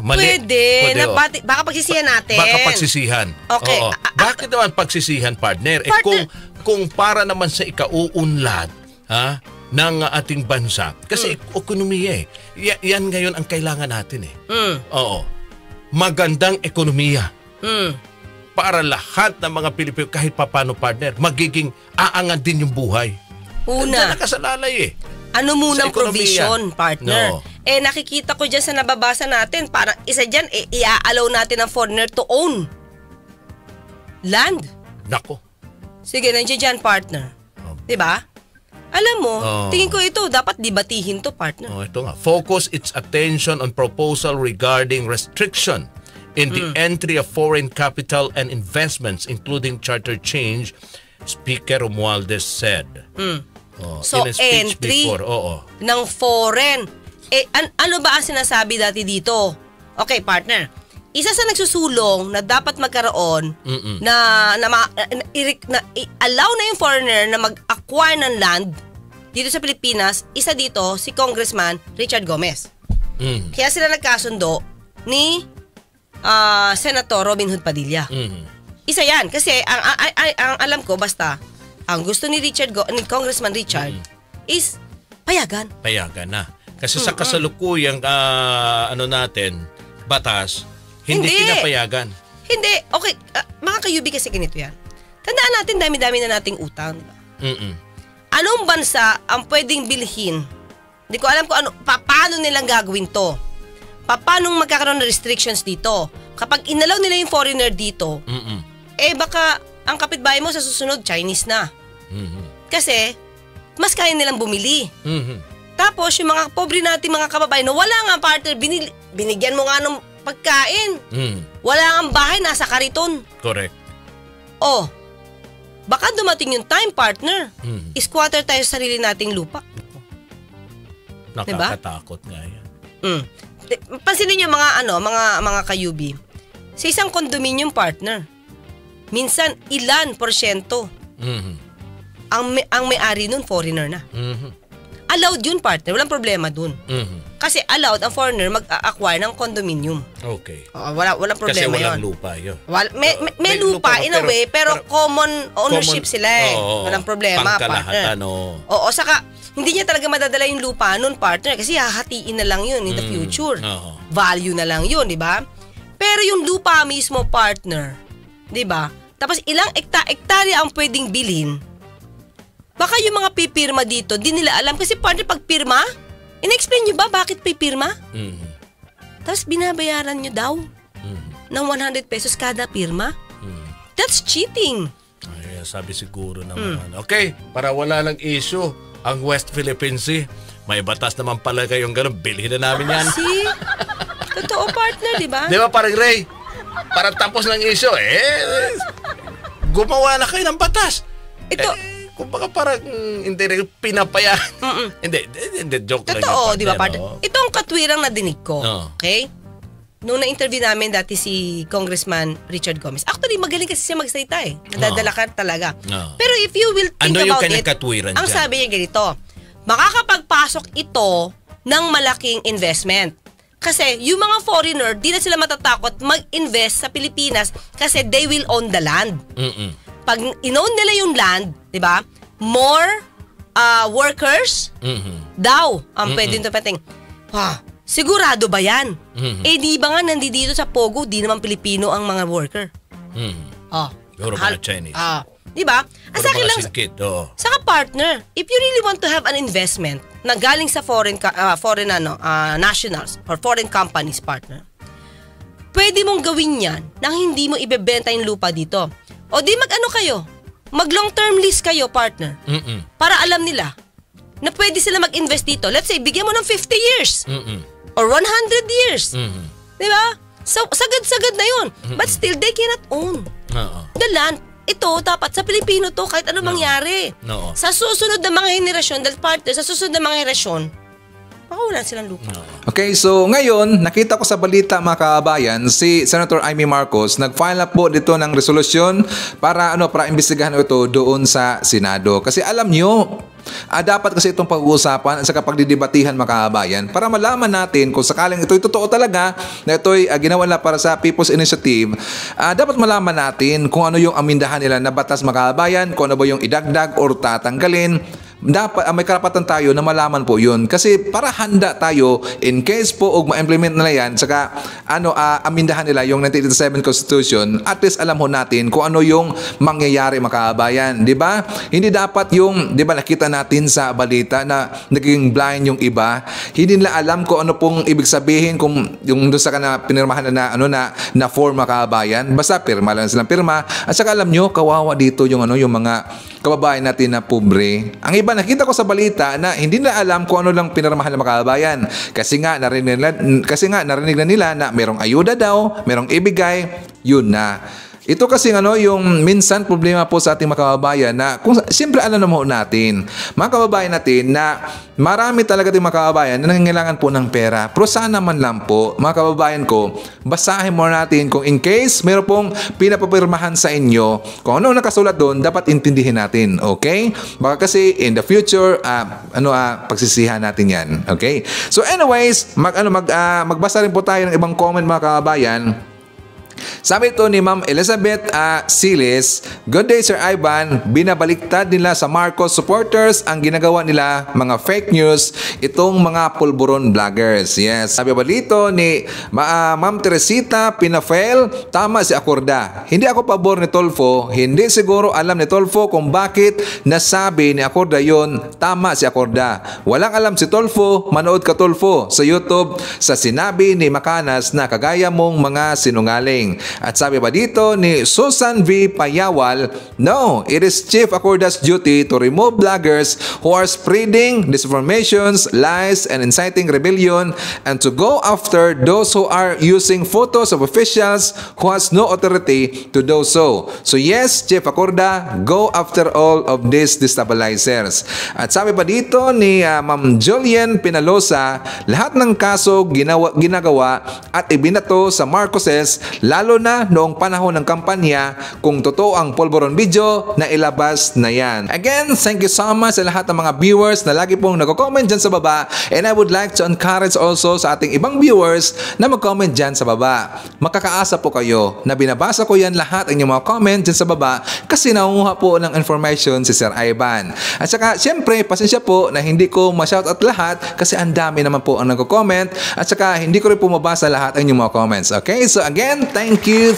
Mali. Pwede. Baka pagsisihan natin. Baka pagsisihan. Okay. Bakit naman pagsisihan, partner? Kung para naman sa ikauunlad ng ating bansa. Kasi ekonomiya yan ngayon ang kailangan natin Magandang ekonomiya. Para lahat ng mga Pilipino, kahit papano, partner, magiging aangat din yung buhay. Una. Nakasalalay Ano munang provision, partner? Nakikita ko dyan sa nababasa natin, parang isa dyan, i-allow natin ang foreigner to own land. Nako. Sige, nandiyan dyan, partner. Diba? Alam mo, tingin ko ito, dapat debatihin to, partner. Ito nga. Focus its attention on proposal regarding restriction in the entry of foreign capital and investments, including charter change, Speaker Romualdez said. So, entry ng foreign. Ano ba ang sinasabi dati dito? Okay, partner. Isa sa nagsusulong na dapat magkaroon na allow na yung foreigner na mag-acquire ng land dito sa Pilipinas, isa dito si Congressman Richard Gomez. Kaya sila nagkasundo ni Senator Robin Hood Padilla. Isa yan. Kasi ang alam ko, basta, ang gusto ni Congressman Richard is payagan. Payagan na. Kasi sa kasalukuyang batas, hindi pinapayagan. Hindi. Okay, mga kayubi kasi ganito yan. Tandaan natin, dami-dami na nating utang. Diba? Anong bansa ang pwedeng bilhin? Hindi ko alam kung paano nilang gagawin to. Paano magkakaroon ng restrictions dito? Kapag inalaw nila yung foreigner dito, baka ang kapitbahay mo sa susunod, Chinese na. Kasi, mas kaya nilang bumili. Tapos, yung mga pobre natin mga kababayan na wala nga partner, binigyan mo nga ng pagkain. Wala nga bahay, nasa kariton. Correct. Baka dumating yung time, partner. Squatter tayo sa sarili nating lupa. Nakakatakot nga yan. Pansinin niyo mga kayubi. Sa isang condominium, partner, minsan ilan porsyento ang may-ari nun foreigner na. Allowed yun, partner. Walang problema dun. Kasi allowed ang foreigner mag-acquire ng condominium. Okay. Walang problema yun. Kasi walang lupa yun. May lupa in a way, pero common ownership sila eh. Walang problema, partner. Saka hindi niya talaga madadala yung lupa nun, partner, kasi hahatiin na lang yun in the future. Value na lang yun, di ba? Pero yung lupa mismo, partner, di ba? Tapos ilang ektarya ang pwedeng bilhin. Baka yung mga pipirma dito, di nila alam. Kasi partner, pag pirma, in-explain nyo ba bakit pipirma? Tapos binabayaran nyo daw ng 100 pesos kada pirma. That's cheating. Ay, sabi siguro naman. Okay, para wala lang issue, ang West Philippine Sea, may batas naman pala kayong gano'n. Bilhin na namin yan. See? Totoo, partner, di ba? Di ba, parang Ray? Parang tapos ng issue, gumawa na kayo ng batas. Ito, kumbaga parang hindi pinapaya. Hindi, joke lang. Totoo, di ba, partner? Itong katwirang nadinig ko, okay? Nung na-interview namin dati si Congressman Richard Gomez, actually, magaling kasi siya magsalita eh. Nadadala ka talaga. Pero if you will think about it, ang sabi niya ganito, makakapagpasok ito ng malaking investment. Kasi yung mga foreigner, di na sila matatakot mag-invest sa Pilipinas kasi they will own the land. Pag in-own nila yung land, di ba, more workers daw ang pwedeng tumating. Sigurado ba yan? Di ba nga nandito sa Pogo, di naman Pilipino ang mga worker. Puro mga Chinese. Di ba? Ang sa akin lang, saka partner, if you really want to have an investment na galing sa foreign nationals or foreign companies, partner, pwede mong gawin yan nang hindi mo ibebenta yung lupa dito. O di mag-ano kayo, mag long-term lease kayo, partner, para alam nila na pwede sila mag-invest dito. Let's say, bigyan mo ng 50 years or 100 years. Di ba? So, sagad-sagad na yun. But still, they cannot own the land. Ito, dapat sa Pilipino to, kahit ano mangyari. Sa susunod na mga henerasyon, sa susunod na mga henerasyon, baka wala silang lupa. Okay, so ngayon, nakita ko sa balita mga kabayan, si Senator Amy Marcos nag-file na po dito ng resolusyon para imbestigahan ito doon sa Senado. Kasi alam nyo, dapat kasi itong pag-uusapan at saka pagdidebatihan mga kabayan para malaman natin kung sakaling ito'y totoo talaga na ito'y ginawa na para sa People's Initiative. Dapat malaman natin kung ano yung amindahan nila na batas mga kabayan, kung ano ba yung idagdag or tatanggalin. Dapat may karapatan tayo na malaman po yun kasi para handa tayo in case po ma-implement nila yan saka amindahan nila yung 1987 Constitution, at least alam ho natin kung ano yung mangyayari mga kabayan, di ba? Hindi dapat yung, di ba, nakita natin sa balita na naging blind yung iba, hindi nila alam kung ano pong ibig sabihin kung yung doon sa pinirmahan na form mga kabayan, basta pirma lang silang pirma, at saka alam nyo, kawawa dito yung yung mga kababayan natin na pobre. Ang iba nakita ko sa balita na hindi na alam kung ano lang pinirmahan ng mga kababayan. Kasi nga narinig na nila na merong ayuda daw, merong ibigay, yun na. Ito kasi yung minsan problema po sa ating mga kababayan na kung siyempre alam naman natin, mga kababayan natin na marami talaga ating mga kababayan na nangangailangan po ng pera. Pero sana man lang po, mga kababayan ko, basahin mo natin kung in case meron pong pinapapirmahan sa inyo, kung ano nakasulat doon, dapat intindihin natin. Okay? Baka kasi in the future, pagsisihan natin yan. Okay? So anyways, magbasa rin po tayo ng ibang comment mga kababayan. Sabi ito ni Ma'am Elizabeth Siles, "Good day Sir Ivan, binabaliktad nila sa Marcos supporters ang ginagawa nila mga fake news itong mga pulburon vloggers." Yes, sabi ba dito ni Ma'am Teresita Pinafael, "Tama si Acorda. Hindi ako pabor ni Tolfo, hindi siguro alam ni Tolfo kung bakit nasabi ni Acorda yon. Tama si Acorda. Walang alam si Tolfo, manood ka Tolfo sa YouTube sa sinabi ni Macanas na kagaya mong mga sinungaling." At sabi ba dito ni Susan V. Payawal, "No, it is Chief Acorda's duty to remove bloggers who are spreading disinformations, lies, and inciting rebellion, and to go after those who are using photos of officials who has no authority to do so. So yes, Chief Acorda, go after all of these destabilizers." At sabi pa dito ni Ma'am Julian Pinalosa, "Lahat ng kaso ginagawa at ibinato sa Marcoses, lalo na noong panahon ng kampanya, kung totoo ang polvoron video na ilabas na yan." Again, thank you so much sa lahat ng mga viewers na lagi pong nag-comment dyan sa baba, and I would like to encourage also sa ating ibang viewers na mag-comment dyan sa baba. Makakaasa po kayo na binabasa ko yan lahat ang inyong mga comment dyan sa baba kasi nangunguha po ng information si Sir Ivan. At saka, syempre, pasensya po na hindi ko ma-shoutout lahat kasi ang dami naman po ang nag-comment, at saka hindi ko rin po mabasa lahat ang inyong mga comments. Okay? So again, thank you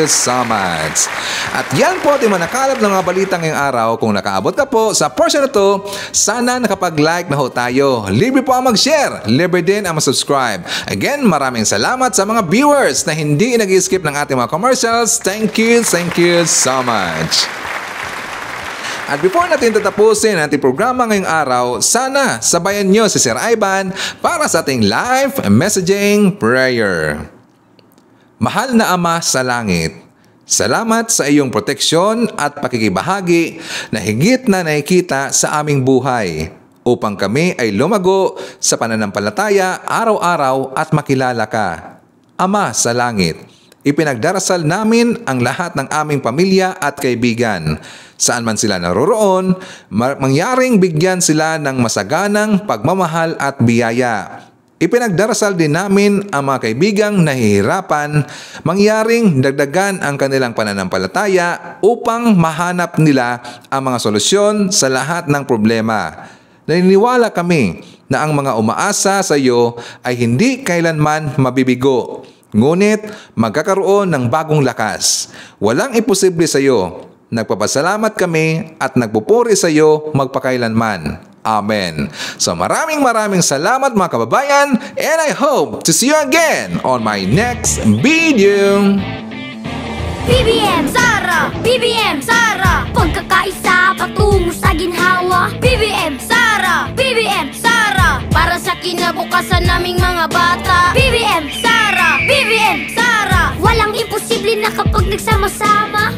so much. At yan po ating manakalap ng mga balita ngayong araw. Kung nakaabot ka po sa portion na to, sana nakapag-like na ho tayo. Libre po ang mag-share, libre din ang mag-subscribe. Again, maraming salamat sa mga viewers na hindi nag-skip ng ating mga commercials. Thank you so much. At before natin tatapusin ang ating programa ngayong araw, sana sabayan nyo si Sir Ivan para sa ating live messaging prayer. Mahal na Ama sa langit, salamat sa iyong proteksyon at pakikibahagi na higit na nakikita sa aming buhay upang kami ay lumago sa pananampalataya araw-araw at makilala ka. Ama sa langit, ipinagdarasal namin ang lahat ng aming pamilya at kaibigan. Saan man sila naroroon, mangyaring bigyan sila ng masaganang pagmamahal at biyaya. Ipinagdarasal din namin ang mga kaibigang nahihirapan, mangyaring dagdagan ang kanilang pananampalataya upang mahanap nila ang mga solusyon sa lahat ng problema. Naniniwala kami na ang mga umaasa sa iyo ay hindi kailanman mabibigo, ngunit magkakaroon ng bagong lakas. Walang imposible sa iyo. Nagpapasalamat kami at nagpupuri sa iyo magpakailanman. Amen. So maraming salamat mga kababayan, and I hope to see you again on my next video. BBM Sara! BBM Sara! Pagkakaisa patungo sa ginhawa. BBM Sara! BBM Sara! Para sa kinabukasan naming mga bata. BBM Sara! BBM Sara! Walang imposible na kapag nagsama-sama.